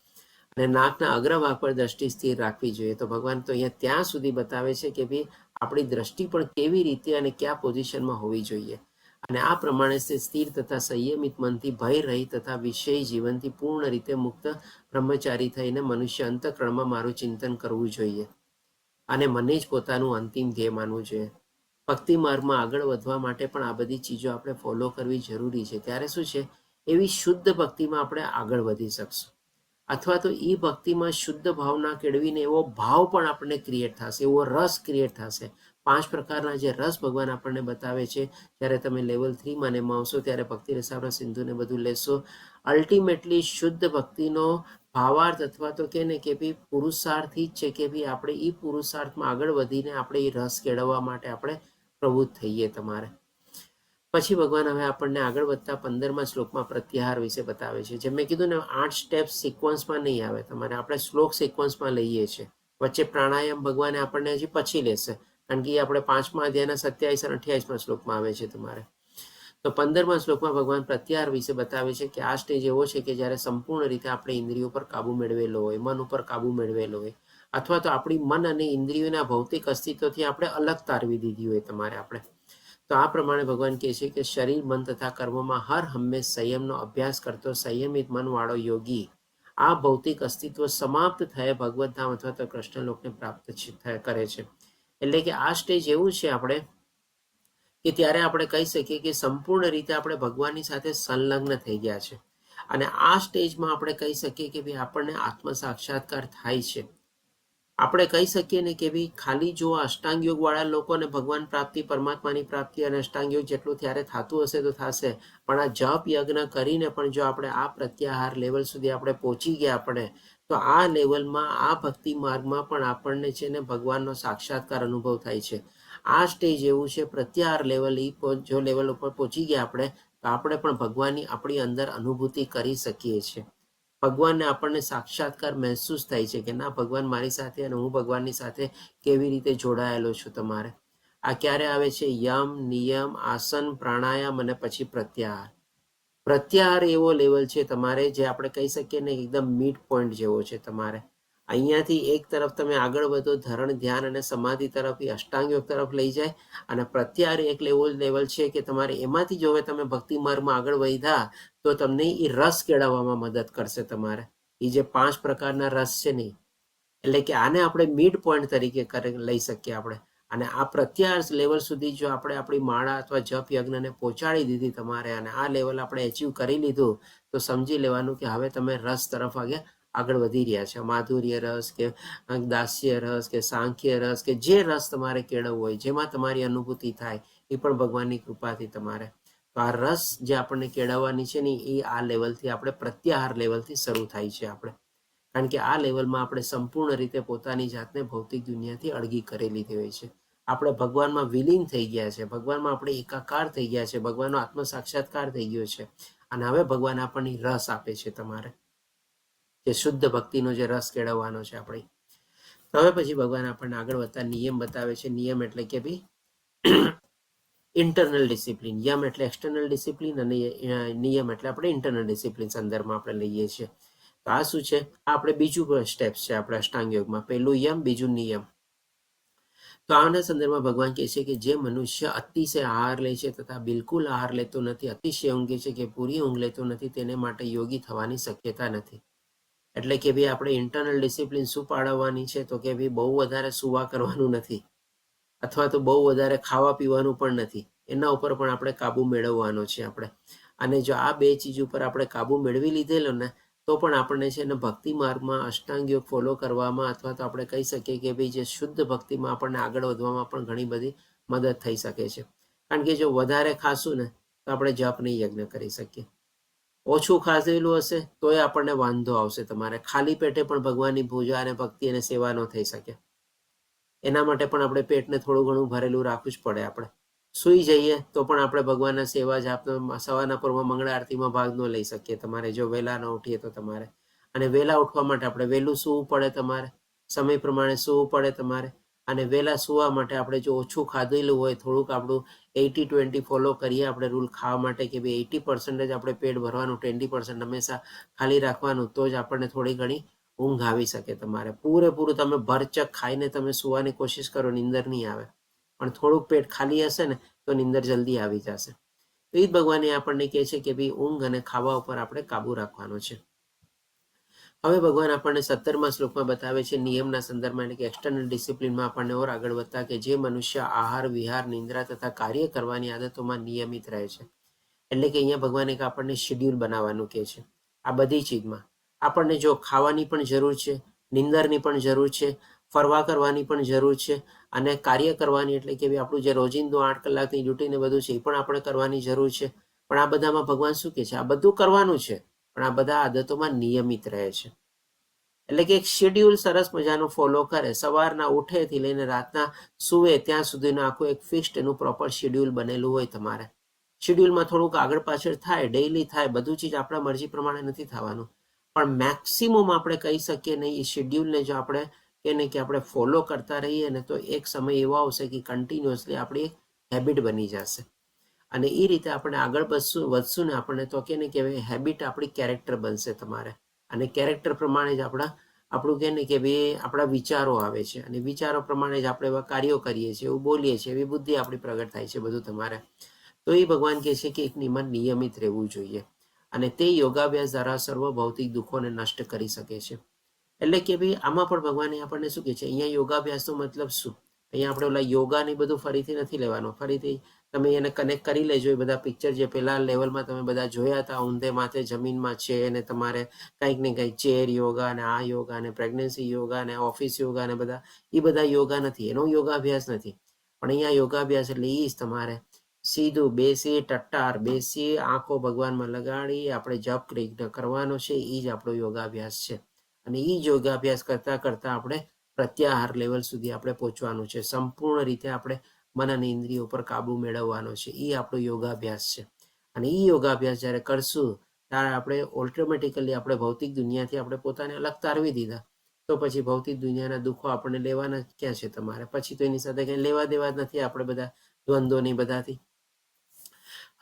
અને નાકના અગ્રભાગ પર દ્રષ્ટિ સ્થિર રાખવી જોઈએ. તો ભગવાન તો અહીંયા ત્યાં સુધી બતાવે છે કે ભાઈ આપણી દ્રષ્ટિ પણ કેવી રીતે અને કયા પોઝિશનમાં હોવી જોઈએ. અને આ પ્રમાણે સ્થિર તથા સંયમિત મનથી ભય રહી તથા વિષય જીવનથી પૂર્ણ રીતે મુક્ત બ્રહ્મચારી થઈને મનુષ્ય અંતઃકરણમાં મારું ચિંતન કરવું જોઈએ અને મને જ પોતાનું અંતિમ ધ્યેય માનવું જોઈએ. ભક્તિ માર્ગમાં આગળ વધવા માટે પણ આ બધી ચીજો આપણે ફોલો કરવી જરૂરી છે. ત્યારે શું છે, એવી શુદ્ધ ભક્તિમાં આપણે આગળ વધી શકશું. અથવા તો એ ભક્તિમાં શુદ્ધ ભાવના કેળવીને એવો ભાવ પણ આપણને ક્રિએટ થશે, એવો રસ ક્રિએટ થશે. 5 પ્રકારના જે રસ ભગવાન આપણને બતાવે છે, જ્યારે તમે લેવલ 3 માં આવશો, ત્યારે ભક્તિ રસાવર સિંધુને બધું લેશો. અલ્ટિમેટલી શુદ્ધ ભક્તિનો ભાવાર્થ અથવા તો કે ને કે ભાઈ પુરુષાર્થ જ છે કે ભાઈ આપણે એ પુરુષાર્થમાં આગળ વધીને આપણે એ રસ કેળવવા માટે આપણે પ્રવૃત્ત થઈએ. તમારે પછી ભગવાન હવે આપણને આગળ વધતા 15મા શ્લોકમાં પ્રત્યાહાર વિશે બતાવે છે. જેમ મેં કીધું ને, 8 સ્ટેપ સિક્વન્સમાં નહીં આવે, તમારે આપણે શ્લોક સિક્વન્સમાં લઈએ છીએ. વચ્ચે પ્રાણાયામ ભગવાને આપણને હજી પછી લેશે, કારણ કે એ આપણે 5મા અધ્યાયના 27 અને 28મા શ્લોકમાં આવે છે. તમારે તો 15મા શ્લોકમાં ભગવાન પ્રત્યાહાર વિશે બતાવે છે કે આ સ્ટેજ એવો છે કે જ્યારે સંપૂર્ણ રીતે આપણે ઇન્દ્રિયો પર કાબુ મેળવેલો હોય, મન ઉપર કાબુ મેળવેલો હોય, અથવા તો આપણી મન અને ઇન્દ્રિયોના ભૌતિક અસ્તિત્વથી આપણે અલગ તારવી દીધી હોય. તમારે આપણે તો આ પ્રમાણે ભગવાન કહે છે કે શરીર, મન તથા કર્મોમાં હર હંમેશ સંયમનો અભ્યાસ કરતો સંયમિત મનવાળો યોગી આ ભૌતિક અસ્તિત્વ સમાપ્ત થયે ભગવત ધામ અથવા તો કૃષ્ણલોકને પ્રાપ્ત કરે છે. એટલે કે આ સ્ટેજ એવું છે આપણે કે ત્યારે આપણે કહી શકીએ કે સંપૂર્ણ રીતે આપણે ભગવાનની સાથે સંલગ્ન થઈ ગયા છે. અને આ સ્ટેજમાં આપણે કહી શકીએ કે ભાઈ આપણને આત્મ સાક્ષાત્કાર થાય છે. આપણે કહી શકીએ ને કે ભાઈ ખાલી જો અષ્ટાંગ યોગ વાળા લોકોને ભગવાન પ્રાપ્તિ, પરમાત્માની પ્રાપ્તિ અને અષ્ટાંગ યોગ જેટલું ત્યારે થતું હશે તો થશે, પણ આ જપ યજ્ઞ કરીને પણ જો આપણે આ પ્રત્યાહાર લેવલ સુધી આપણે પહોંચી ગયા આપણે, તો આ લેવલમાં, આ ભક્તિ માર્ગમાં પણ આપણને છે ને ભગવાનનો સાક્ષાત્કાર અનુભવ થાય છે. આ સ્ટેજ એવું છે, પ્રત્યાહાર લેવલ, જો લેવલ ઉપર પહોંચી ગયા આપણે, તો આપણે પણ ભગવાનની આપણી અંદર અનુભૂતિ કરી શકીએ છીએ. ભગવાનને આપણને સાક્ષાત્કાર મહેસૂસ થાય છે કે ના, ભગવાન મારી સાથે અને હું ભગવાનની સાથે કેવી રીતે જોડાયેલો છું. તમારે આ ક્યારે આવે છે? યમ, નિયમ, આસન, પ્રાણાયામ અને પછી પ્રત્યાહાર. પ્રત્યાહાર એવો લેવલ છે તમારે, જે આપણે કહી શકીએ ને એકદમ મિડ પોઈન્ટ જેવો છે. તમારે અહીંયાથી એક તરફ તમે આગળ વધો, ધરણ, ધ્યાન અને સમાધિ તરફ, અષ્ટાંગ યોગ તરફ લઈ જાય, અને પ્રત્યાહાર એક લેવલ છે કે તમારે એમાંથી જો તમે ભક્તિ માર્ગમાં આગળ વધ્યા તો તમને એ રસ કેળવવામાં મદદ કરશે. તમારે એ જે 5 પ્રકારના રસ છે ને, એટલે કે આને આપણે મિડ પોઈન્ટ તરીકે લઈ શકીએ આપણે. અને આ પ્રત્યાહાર લેવલ સુધી જો આપણે આપણી માળા અથવા જપ યજ્ઞને પહોંચાડી દીધી તમારે, અને આ લેવલ આપણે એચીવ કરી લીધું, તો સમજી લેવાનું કે હવે તમે રસ તરફ આગળ વધી રહ્યા છે. માધુર્ય રસ કે દાસ્ય રસ કે સાંખ્ય રસ કે જે રસ તમારે કેળવવો હોય, જેમાં તમારી અનુભૂતિ થાય, એ પણ ભગવાનની કૃપાથી તમારે. તો આ રસ જે આપણને કેળવવાની છે ને, એ આ લેવલથી આપણે પ્રત્યાહાર લેવલથી શરૂ થાય છે આપણે. કારણ કે આ લેવલમાં આપણે સંપૂર્ણ રીતે પોતાની જાતને ભૌતિક દુનિયાથી અળગી કરી લીધી હોય છે. આપણે ભગવાનમાં વિલીન થઈ ગયા છે, ભગવાનમાં આપણે એકાકાર થઈ ગયા છે, ભગવાનનો આત્મ સાક્ષાત્કાર થઈ ગયો છે. અને હવે ભગવાન આપણને રસ આપે છે તમારે, જે શુદ્ધ ભક્તિનો જે રસ કેળવવાનો છે આપણે. હવે પછી ભગવાન આપણને આગળ વધતા નિયમ બતાવે છે. નિયમ એટલે કે ભાઈ ઇન્ટરનલ ડિસિપ્લિન. યમ એટલે એક્સટર્નલ ડિસિપ્લિન, અને નિયમ એટલે આપણે ઇન્ટરનલ ડિસિપ્લિન સંદર્ભમાં આપણે લઈએ છીએ. તો આ શું છે? આપણે બીજું સ્ટેપ છે આપણે અષ્ટાંગ યોગમાં. પહેલું યમ, બીજું નિયમ. તો આના સંદર્ભમાં ભગવાન કહે છે કે જે મનુષ્ય અતિશય આહાર લે છે તથા બિલકુલ આહાર લેતો નથી, અતિશય ઊંઘે છે કે પૂરી ઊંઘ લેતો નથી, તેને માટે યોગી થવાની શક્યતા નથી. એટલે કે ભાઈ આપણે ઇન્ટરનલ ડિસિપ્લિન શું પાળવવાની છે? તો કે ભાઈ બહુ વધારે સુવા કરવાનું નથી, અથવા તો બહુ વધારે ખાવા પીવાનું પણ નથી. એના ઉપર પણ આપણે કાબુ મેળવવાનો છે આપણે. અને જો આ 2 ચીજ ઉપર આપણે કાબુ મેળવી લીધેલો ને, તો પણ આપણને છે ને ભક્તિ માર્ગમાં અષ્ટાંગ યોગ ફોલો કરવામાં, અથવા તો આપણે કહી શકીએ કે ભાઈ જે શુદ્ધ ભક્તિમાં આપણને આગળ વધવામાં પણ ઘણી બધી મદદ થઈ શકે છે. કારણ કે જો વધારે ખાશું ને, તો આપણે જપ નહીં યજ્ઞ કરી શકીએ. ઓછું ખાધેલું હશે તોય આપણને વાંધો આવશે. તમારે ખાલી પેટે પણ ભગવાનની પૂજા અને ભક્તિ અને સેવા ન થઈ શકે. એના માટે પણ આપણે પેટને થોડું ઘણું ભરેલું રાખવું જ પડે. આપણે સૂઈ જઈએ તો પણ આપણે ભગવાનના સેવા જાપના સવારના પરમાં મંગળા આરતીમાં ભાગ ન લઈ શકીએ તમારે, જો વહેલા ન ઉઠીએ તો તમારે. અને વહેલા ઉઠવા માટે આપણે વહેલું સૂવું પડે તમારે, સમય પ્રમાણે સૂવું પડે તમારે. અને વહેલા સૂવા માટે આપણે જો ઓછું ખાધેલું હોય, થોડુંક આપણું 80-20 ફોલો કરીએ આપણે રૂલ ખાવા માટે, કે ભાઈ 80% જ આપણે પેટ ભરવાનું, 20% હંમેશા ખાલી રાખવાનું, તો જ આપણને થોડી ઘણી ઊંઘ આવી શકે તમારે. પૂરેપૂરું તમે ભરચક ખાઈને તમે સુવાની કોશિશ કરો, નીંદર નહીં આવે. પણ થોડુંક પેટ ખાલી હશે ને, તો નીંદર જલ્દી આવી જશે. તો એ જ ભગવાને આપણને કહે છે કે ભાઈ ઊંઘ અને ખાવા ઉપર આપણે કાબુ રાખવાનો છે. હવે ભગવાન આપણને 17મા શ્લોકમાં બતાવે છે નિયમના સંદર્ભમાં, એટલે કે એક્સટર્નલ ડિસિપ્લિનમાં આપણને ઓર આગળ વધતા, કે જે મનુષ્ય આહાર, વિહાર, નિંદ્રા તથા કાર્ય કરવાની આદતોમાં નિયમિત રહે છે. એટલે કે અહીંયા ભગવાન એક આપણને શેડ્યુલ બનાવવાનું કહે છે. આ બધી ચીજમાં આપણને જો ખાવાની પણ જરૂર છે, નિંદરની પણ જરૂર છે, ફરવા કરવાની પણ જરૂર છે, અને કાર્ય કરવાની, એટલે કે આપણું જે રોજિંદુ 8 કલાકની ડ્યુટીને બધું છે એ પણ આપણે કરવાની જરૂર છે. પણ આ બધામાં ભગવાન શું કહે છે? આ બધું કરવાનું છે, પણ આ બધા આદતોમાં નિયમિત રહે છે. એટલે કે એક શેડ્યુલ સરસ મજાનું ફોલો કરે. સવારના ઉઠેથી લઈને રાતના સુવે ત્યાં સુધીનું આખું એક ફિક્સ્ડ એનું પ્રોપર શેડ્યુલ બનેલું હોય તમારે. શેડ્યુલમાં થોડુંક આગળ પાછળ થાય, ડેઈલી થાય, બધું ચીજ આપણા મરજી પ્રમાણે નથી થવાનું, પણ મેક્સિમમ આપણે કહી શકીએ નહીં, એ શેડ્યુલને જો આપણે કે આપણે ફોલો કરતા રહીએ ને, તો એક સમય એવો આવશે કે કન્ટિન્યુઅસલી આપણી એક હેબિટ બની જશે. અને એ રીતે આપણે આગળ વધશું ને આપણને, તો કે હેબિટ આપણી કેરેક્ટર બનશે તમારે. અને કેરેક્ટર પ્રમાણે જ આપણું કે ભાઈ આપણા વિચારો આવે છે, અને વિચારો પ્રમાણે જ આપણે એવા કાર્યો કરીએ છીએ, એવું બોલીએ છીએ, એવી બુદ્ધિ આપણી પ્રગટ થાય છે બધું તમારે. તો એ ભગવાન કહે છે કે એક નિયમિત રહેવું જોઈએ, અને તે યોગાભ્યાસ દ્વારા સર્વ ભૌતિક દુઃખોને નષ્ટ કરી શકે છે. એટલે કે ભાઈ આમાં પણ ભગવાને આપણને શું કહે છે? અહીંયા યોગાભ્યાસનો મતલબ શું? અહીંયા આપણે ઓલા યોગા ને બધું ફરીથી નથી લેવાનું. ફરીથી તમે એને કનેક્ટ કરી લેજો. એ બધા પિક્ચર જે પેલા લેવલમાં તમે બધા જોયા હતા, ઊંધે માથે જમીનમાં છે અને તમારે કંઈક ને કંઈક ચેર યોગા અને આ યોગા અને પ્રેગ્નન્સી યોગા અને ઓફિસ યોગા અને બધા, એ બધા યોગા નથી, એનો યોગાભ્યાસ નથી. પણ અહીંયા યોગાભ્યાસ એટલે એ જ તમારે સીધું બેસી ટટ્ટાર બેસી આંખો ભગવાનમાં લગાડી આપણે જપ કરવાનો છે. એ જ આપણો યોગાભ્યાસ છે. અને એ જ યોગાભ્યાસ કરતા કરતા આપણે પ્રત્યાહાર લેવલ સુધી આપણે પહોંચવાનું છે. સંપૂર્ણ રીતે આપણે મન અને ઇન્દ્રિયો પર કાબુ મેળવવાનો છે. એ આપણો યોગાભ્યાસ છે. અને એ યોગાભ્યાસ જ્યારે કરશું ત્યારે આપણે ઓટોમેટિકલી આપણે ભૌતિક દુનિયાથી આપણે પોતાને અલગ તારવી દીધા. તો પછી ભૌતિક દુનિયાના દુઃખો આપણે લેવાના ક્યાં છે તમારે? પછી તો એની સાથે કંઈ લેવા દેવા જ નથી આપણે બધા દ્વંદ્વોની બધાથી.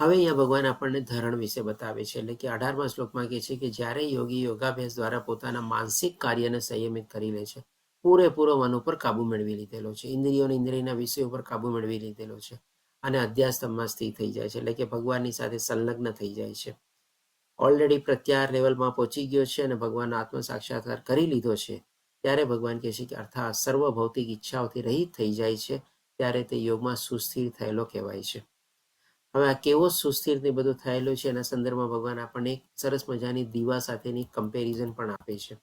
હવે અહીંયા ભગવાન આપણને ધરણ વિશે બતાવે છે. એટલે કે 18મા શ્લોકમાં કહે છે કે જ્યારે યોગી યોગાભ્યાસ દ્વારા પોતાના માનસિક કાર્યને સંયમિત કરી લે છે, પૂરેપૂરો મન ઉપર કાબુ મેળવી લીધેલો છે, ઇન્દ્રિયોને ઇન્દ્રિયના વિષયો પર કાબુ મેળવી લીધેલો છે અને અધ્યાસમાં સ્થિત થઈ જાય છે. એટલે કે ભગવાનની સાથે સંલગ્ન થઈ જાય છે. ઓલરેડી પ્રત્યાહાર લેવલમાં પહોંચી ગયો છે અને ભગવાનનો આત્મ સાક્ષાત્કાર કરી લીધો છે. ત્યારે ભગવાન કહે છે કે અર્થાત સર્વ ભૌતિક ઈચ્છાઓથી રહિત થઈ જાય છે. ત્યારે તે યોગમાં સુસ્થિર થયેલો કહેવાય છે. હવે આ કેવો સુસ્થિર ને બધું થયેલું છે એના સંદર્ભમાં ભગવાન આપણને એક સરસ મજાની દીવા સાથેની કમ્પેરિઝન પણ આપે છે.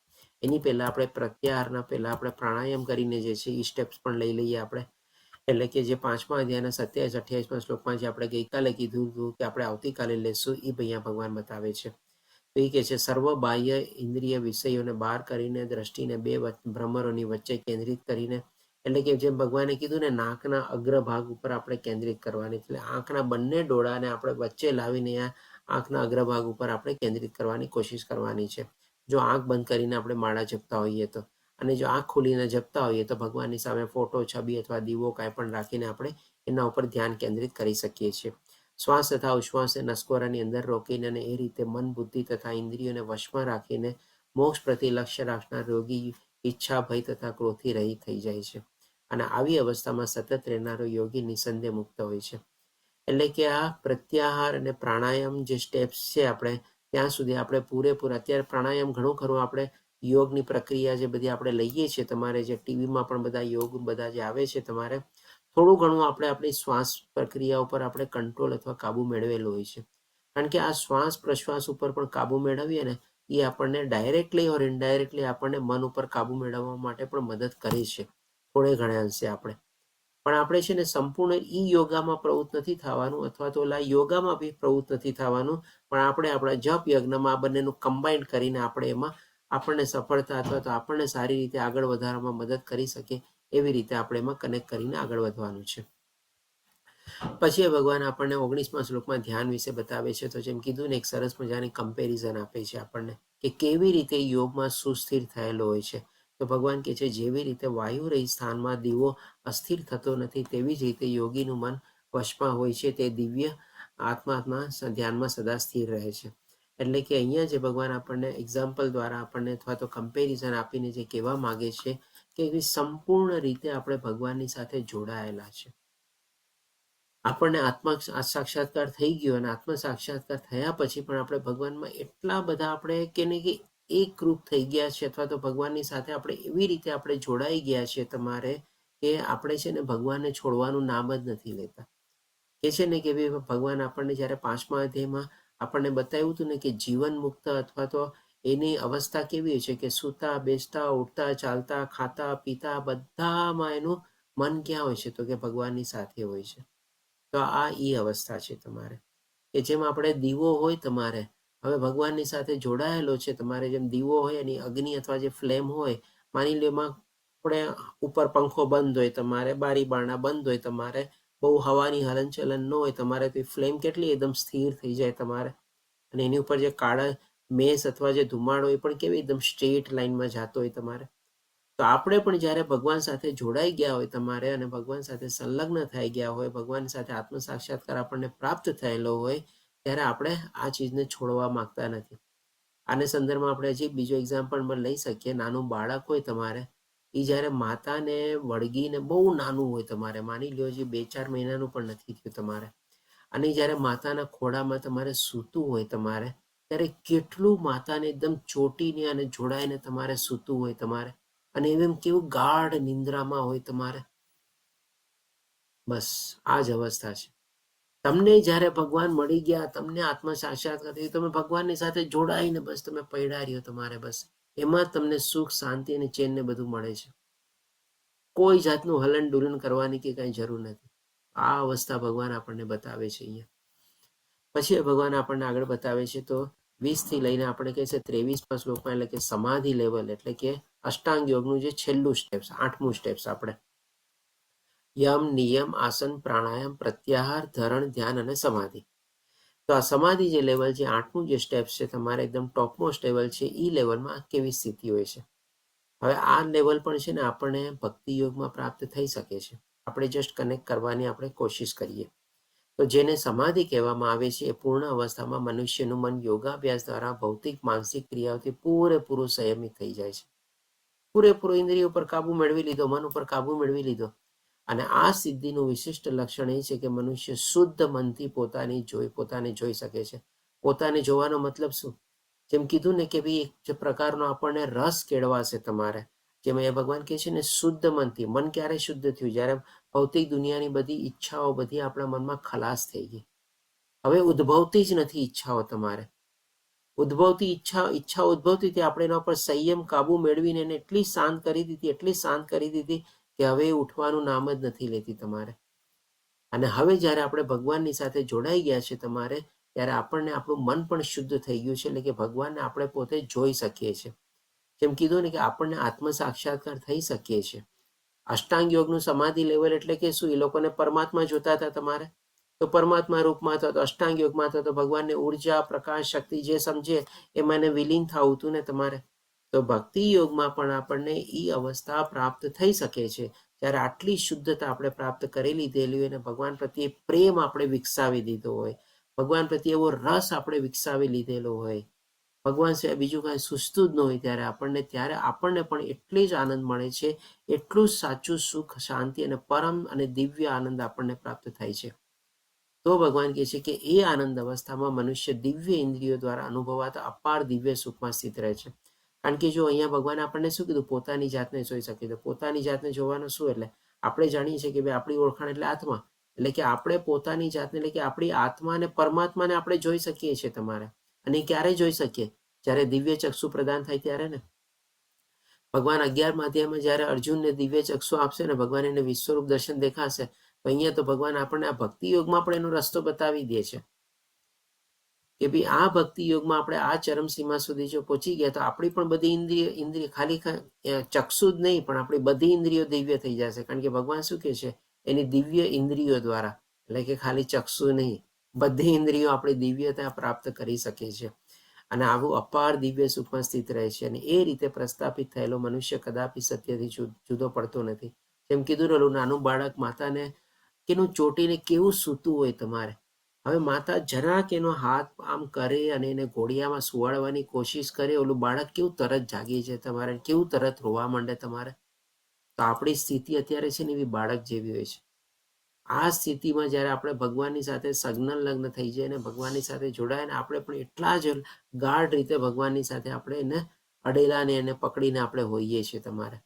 એની પહેલા આપણે પ્રત્યાહારના પહેલા આપણે પ્રાણાયામ કરીને જે છે એ સ્ટેપ્સ પણ લઈ લઈએ આપણે. એટલે કે જે 5મા અધ્યાયના 27-28મા શ્લોકમાં જે આપણે ગઈકાલે કીધું હતું કે આપણે આવતીકાલે લેશું, એ અહીંયા ભગવાન બતાવે છે. તો એ કહે છે સર્વ બાહ્ય ઇન્દ્રિય વિષયોને બહાર કરીને દ્રષ્ટિને બે ભ્રમરોની વચ્ચે કેન્દ્રિત કરીને, એટલે કે જેમ ભગવાને કીધું ને નાકના અગ્રભાગ ઉપર આપણે કેન્દ્રિત કરવાની, એટલે આંખના બંને ડોળાને આપણે વચ્ચે લાવીને આંખના અગ્રભાગ ઉપર આપણે કેન્દ્રિત કરવાની કોશિશ કરવાની છે. જો આંખ બંધ કરીને આપણે માળા જપતા હોઈએ તો, અને જો આંખ ખોલીને જપતા હોઈએ તો ભગવાનની સામે ફોટો, છબી અથવા દીવો કાંઈ પણ રાખીને આપણે એના ઉપર ધ્યાન કેન્દ્રિત કરી શકીએ છીએ. શ્વાસ તથા ઉશ્વાસને નસકોરાની અંદર રોકીને અને એ રીતે મન, બુદ્ધિ તથા ઇન્દ્રિયોને વશમાં રાખીને મોક્ષ પ્રતિ લક્ષ્ય રાખનાર યોગી ઈચ્છા, ભય તથા ક્રોધથી રહિત થઈ જાય છે. અને આવી અવસ્થામાં સતત રહેનારો યોગી નિસંદેહ મુક્ત હોય છે. એટલે કે આ પ્રત્યાહાર અને પ્રાણાયામ જે સ્ટેપ્સ છે આપણે ત્યાં સુધી આપણે પૂરેપૂરા, અત્યારે પ્રાણાયામ ઘણું ખરું આપણે યોગની પ્રક્રિયા જે બધી આપણે લઈએ છીએ, તમારે જે ટીવીમાં પણ બધા યોગ બધા જે આવે છે, તમારે થોડું ઘણું આપણે આપણી શ્વાસ પ્રક્રિયા ઉપર આપણે કંટ્રોલ અથવા કાબુ મેળવેલો હોય છે. કારણ કે આ શ્વાસ પ્રશ્વાસ ઉપર પણ કાબુ મેળવીએ ને એ આપણને ડાયરેક્ટલી ઓર ઇનડાયરેક્ટલી આપણને મન ઉપર કાબુ મેળવવા માટે પણ મદદ કરે છે, થોડે ઘણા અંશે આપણે. પણ આપણે છે ને સંપૂર્ણ ઈ યોગામાં પ્રવૃત્ત નથી થવાનું, અથવા તો ઓલા યોગામાં બી પ્રવૃત્ત નથી થવાનું, પણ આપણે આપણા જપ યજ્ઞમાં આ બંનેનું કમ્બાઈન કરીને આપણે એમાં આપણને સફળતા અથવા તો આપણને સારી રીતે આગળ વધારવામાં મદદ કરી શકે એવી રીતે આપણે એમાં કનેક્ટ કરીને આગળ વધવાનું છે. પછી ભગવાન આપણને 19મા શ્લોકમાં ધ્યાન વિશે બતાવે છે. તો જેમ કીધું ને એક સરસ મજાની કમ્પેરિઝન આપે છે આપણને કે કેવી રીતે યોગમાં સુસ્થિર થયેલો હોય છે. તો ભગવાન કહે છે જેવી રીતે વાયુ રહી સ્થાનમાં દીવો અસ્થિર થતો નથી, તેવી જ રીતે યોગીનું મન વશમાં હોય છે, તે દિવ્ય આત્મામાં ધ્યાનમાં સદા સ્થિર રહે છે. એટલે કે અહીંયા જે ભગવાન આપણને એક્ઝામ્પલ દ્વારા આપણને અથવા તો કમ્પેરિઝન આપીને જે કહેવા માંગે છે કે સંપૂર્ણ રીતે આપણે ભગવાનની સાથે જોડાયેલા છે. આપણને આત્મ સાક્ષાત્કાર થઈ ગયો અને આત્મ સાક્ષાત્કાર થયા પછી પણ આપણે ભગવાનમાં એટલા બધા આપણે કે એકરૂપ થઈ ગયા છે, અથવા તો ભગવાનની સાથે આપણે એવી રીતે આપણે જોડાઈ ગયા છે તમારે કે આપણે છે ને ભગવાનને છોડવાનું નામ જ નથી લેતા. કે છે ને કે ભગવાન આપણને જ્યારે 5મા અધ્યાયમાં આપણને બતાવ્યું હતું ને કે જીવન મુક્ત અથવા તો એની અવસ્થા કેવી હોય છે કે સૂતા, બેસતા, ઉઠતા, ચાલતા, ખાતા, પીતા બધામાં એનું મન ક્યાં હોય છે? તો કે ભગવાનની સાથે હોય છે. તો આ ઈ અવસ્થા છે તમારે, કે જેમ આપણે દીવો હોય તમારે હવે ભગવાનની સાથે જોડાયેલો છે તમારે, જેમ દીવો હોય એની અગ્નિ અથવા જે ફ્લેમ હોય, માની લો એમાં આપણે ઉપર પંખો બંધ હોય તમારે, બારી બારણા બંધ હોય તમારે, બહુ હવાની હલનચલન ન હોય તમારે, તો ફ્લેમ કેટલી એકદમ સ્થિર થઈ જાય તમારે. અને એની ઉપર જે કાળા મેસ અથવા જે ધુમાડો એ પણ કેવી એકદમ સ્ટ્રેટ લાઈનમાં જતો હોય તમારે. તો આપણે પણ જ્યારે ભગવાન સાથે જોડાઈ ગયા હોય તમારે અને ભગવાન સાથે સંલગ્ન થઈ ગયા હોય, ભગવાન સાથે આત્મ સાક્ષાત્કાર આપણને પ્રાપ્ત થયેલો હોય, ત્યારે આપણે આ ચીજને છોડવા માંગતા નથી. આને સંદર્ભમાં આપણે હજી બીજો એક્ઝામ્પલ પણ લઈ શકીએ. નાનું બાળક હોય તમારે, એ જ્યારે માતાને વળગીને બહુ નાનું હોય તમારે, માની લો જે 2-4 મહિનાનું પણ નથી થયું તમારે, અને જ્યારે માતાના ખોળામાં તમારે સૂતું હોય તમારે, ત્યારે કેટલું માતાને એકદમ ચોટીને અને જોડાઈને તમારે સૂતું હોય તમારે, અને એમ કેવું ગાઢ નિંદ્રામાં હોય તમારે. બસ આ જ અવસ્થા છે. તમને જ્યારે ભગવાન મળી ગયા, તમને આત્મ સાક્ષાત્કાર થયું, તમે ભગવાનની સાથે જોડાઈને બસ તમે પૈડા રહ્યો તમારે, બસ એમાં તમને સુખ, શાંતિ અને ચેન ને બધું મળે છે. કોઈ જાતનું હલન ડુલન કરવાની કે કઈ જરૂર નથી. આ અવસ્થા ભગવાન આપણને બતાવે છે અહીંયા. પછી ભગવાન આપણને આગળ બતાવે છે તો 20 થી લઈને આપણે કહે છે 23મા શ્લોકમાં, એટલે કે સમાધિ લેવલ, એટલે કે અષ્ટાંગ યોગનું જે છેલ્લું સ્ટેપ્સ, 8મું સ્ટેપ્સ આપણે યમ, નિયમ, આસન, પ્રાણાયામ, પ્રત્યાહાર, ધરણ, ધ્યાન અને સમાધિ. તો આ સમાધિ જે લેવલ છે, 8મું જે સ્ટેપ્સ છે, તમારે એકદમ ટોપમોસ્ટ લેવલ છે, એ લેવલમાં કેવી સ્થિતિ હોય છે. હવે આ લેવલ પણ છે ને આપણને ભક્તિ યોગમાં પ્રાપ્ત થઈ શકે છે. આપણે જસ્ટ કનેક્ટ કરવાની આપણે કોશિશ કરીએ તો જેને સમાધિ કહેવામાં આવે છે, એ પૂર્ણ અવસ્થામાં મનુષ્યનું મન યોગાભ્યાસ દ્વારા ભૌતિક માનસિક ક્રિયાઓથી પૂરેપૂરું સંયમિત થઈ જાય છે. પૂરેપૂરો ઇન્દ્રિયો પર કાબુ મેળવી લીધો, મન ઉપર કાબુ મેળવી લીધો. અને આ સિદ્ધિનું વિશિષ્ટ લક્ષણ એ છે કે મનુષ્ય શુદ્ધ મનથી પોતાને જોઈ શકે છે. પોતાને જોવાનો મતલબ શું? જેમ કીધું ને કે ભાઈ એક જે પ્રકારનો આપણને રસ કેળવાશે તમારે, જેમ એ ભગવાન કહે છે ને શુદ્ધ મનથી. મન ક્યારે શુદ્ધ થયું? જ્યારે ભૌતિક દુનિયાની બધી ઈચ્છાઓ બધી આપણા મનમાં ખલાસ થઈ ગઈ. હવે ઉદ્ભવતી જ નથી ઈચ્છાઓ તમારે. ઉદ્ભવતી ઈચ્છા ઉદ્ભવતી હતી, આપણે એના પર સંયમ કાબુ મેળવીને એને એટલી શાંત કરી દીધી કે હવે ઉઠવાનું નામ જ નથી લેતી તમારે. અને હવે જ્યારે આપણે ભગવાનની સાથે જોડાઈ ગયા છે તમારે, ત્યારે આપણને આપણું મન પણ શુદ્ધ થઈ ગયું છે, એટલે કે ભગવાનને આપણે પોતે જોઈ શકીએ છીએ. જેમ કીધું ને કે આપણને આત્મ સાક્ષાત્કાર થઈ શકીએ છીએ. અષ્ટાંગ યોગનું સમાધિ લેવલ એટલે કે શું? એ લોકોને પરમાત્મા જોતા હતા તમારે, તો પરમાત્મા રૂપમાં હતો. તો અષ્ટાંગ યોગમાં હતો તો ભગવાનને ઉર્જા, પ્રકાશ, શક્તિ જે સમજે એમાં એને વિલીન થવું હતું ને તમારે. તો ભક્તિ યોગમાં પણ આપણને એ અવસ્થા પ્રાપ્ત થઈ શકે છે જ્યારે આટલી શુદ્ધતા આપણે પ્રાપ્ત કરી લીધેલી હોય અને ભગવાન પ્રત્યે પ્રેમ આપણે વિકસાવી દીધો હોય, ભગવાન પ્રત્યે એવો રસ આપણે વિકસાવી લીધેલો હોય, ભગવાન સિવાય બીજું કાંઈ સૂઝતું જ ન હોય, ત્યારે આપણને પણ એટલી જ આનંદ મળે છે, એટલું જ સાચું સુખ, શાંતિ અને પરમ અને દિવ્ય આનંદ આપણને પ્રાપ્ત થાય છે. તો ભગવાન કહે છે કે એ આનંદ અવસ્થામાં મનુષ્ય દિવ્ય ઇન્દ્રિયો દ્વારા અનુભવાતા અપાર દિવ્ય સુખમાં સ્થિત રહે છે. કારણ કે જો અહીંયા ભગવાન આપણને શું કીધું? પોતાની જાતને જોઈ શકે. તો પોતાની જાતને જોવાનું શું? એટલે આપણે જાણીએ છીએ કે ભાઈ આપણી ઓળખાણ એટલે આત્મા, એટલે કે આપણે પોતાની જાતને, એટલે કે આપણી આત્મા અને પરમાત્માને આપણે જોઈ શકીએ છીએ તમારે. અને ક્યારે જોઈ શકીએ? જ્યારે દિવ્ય ચક્ષુ પ્રદાન થાય ત્યારે ને. ભગવાન 11મા અધ્યાયમાં જ્યારે અર્જુનને દિવ્ય ચક્ષુ આપશે ને, ભગવાન એને વિશ્વરૂપ દર્શન દેખાશે, તો અહીંયા તો ભગવાન આપણને આ ભક્તિ યોગમાં પણ એનો રસ્તો બતાવી દે છે કે ભાઈ આ ભક્તિ યોગમાં આપણે આ ચરમસીમા સુધી જો પહોંચી ગયા તો આપણી પણ બધી ઇન્દ્રિય ખાલી ચક્ષુ જ નહીં પણ આપણી બધી ઇન્દ્રિયો દિવ્ય થઈ જશે. કારણ કે ભગવાન શું કહે છે? એની દિવ્ય ઇન્દ્રિયો દ્વારા, એટલે કે ખાલી ચક્ષુ નહીં, બધી ઇન્દ્રિયો આપણે દિવ્યતા પ્રાપ્ત કરી શકીએ છીએ અને આવું અપાર દિવ્ય સુખમાં સ્થિત રહે છે. અને એ રીતે પ્રસ્થાપિત થયેલો મનુષ્ય કદાપી સત્યથી જુદો પડતો નથી. જેમ કીધું રહેલું, નાનું બાળક માતાને કેનું ચોટીને કેવું સૂતું હોય તમારે. હવે માતા જરાક એનો હાથ આમ કરે અને એને ઘોડિયામાં સુવાડવાની કોશિશ કરે, ઓલું બાળક કેવું તરત જાગી જાય તમારે, કેવું તરત રોવા માંડે તમારે. તો આપણી સ્થિતિ અત્યારે છે ને એવી બાળક જેવી હોય છે. આ સ્થિતિમાં જ્યારે આપણે ભગવાનની સાથે લગ્ન થઈ જાય ને ભગવાનની સાથે જોડાય ને, આપણે પણ એટલા જ ગાઢ રીતે ભગવાનની સાથે આપણે એને અડેલા ને એને પકડીને આપણે હોઈએ છીએ તમારે.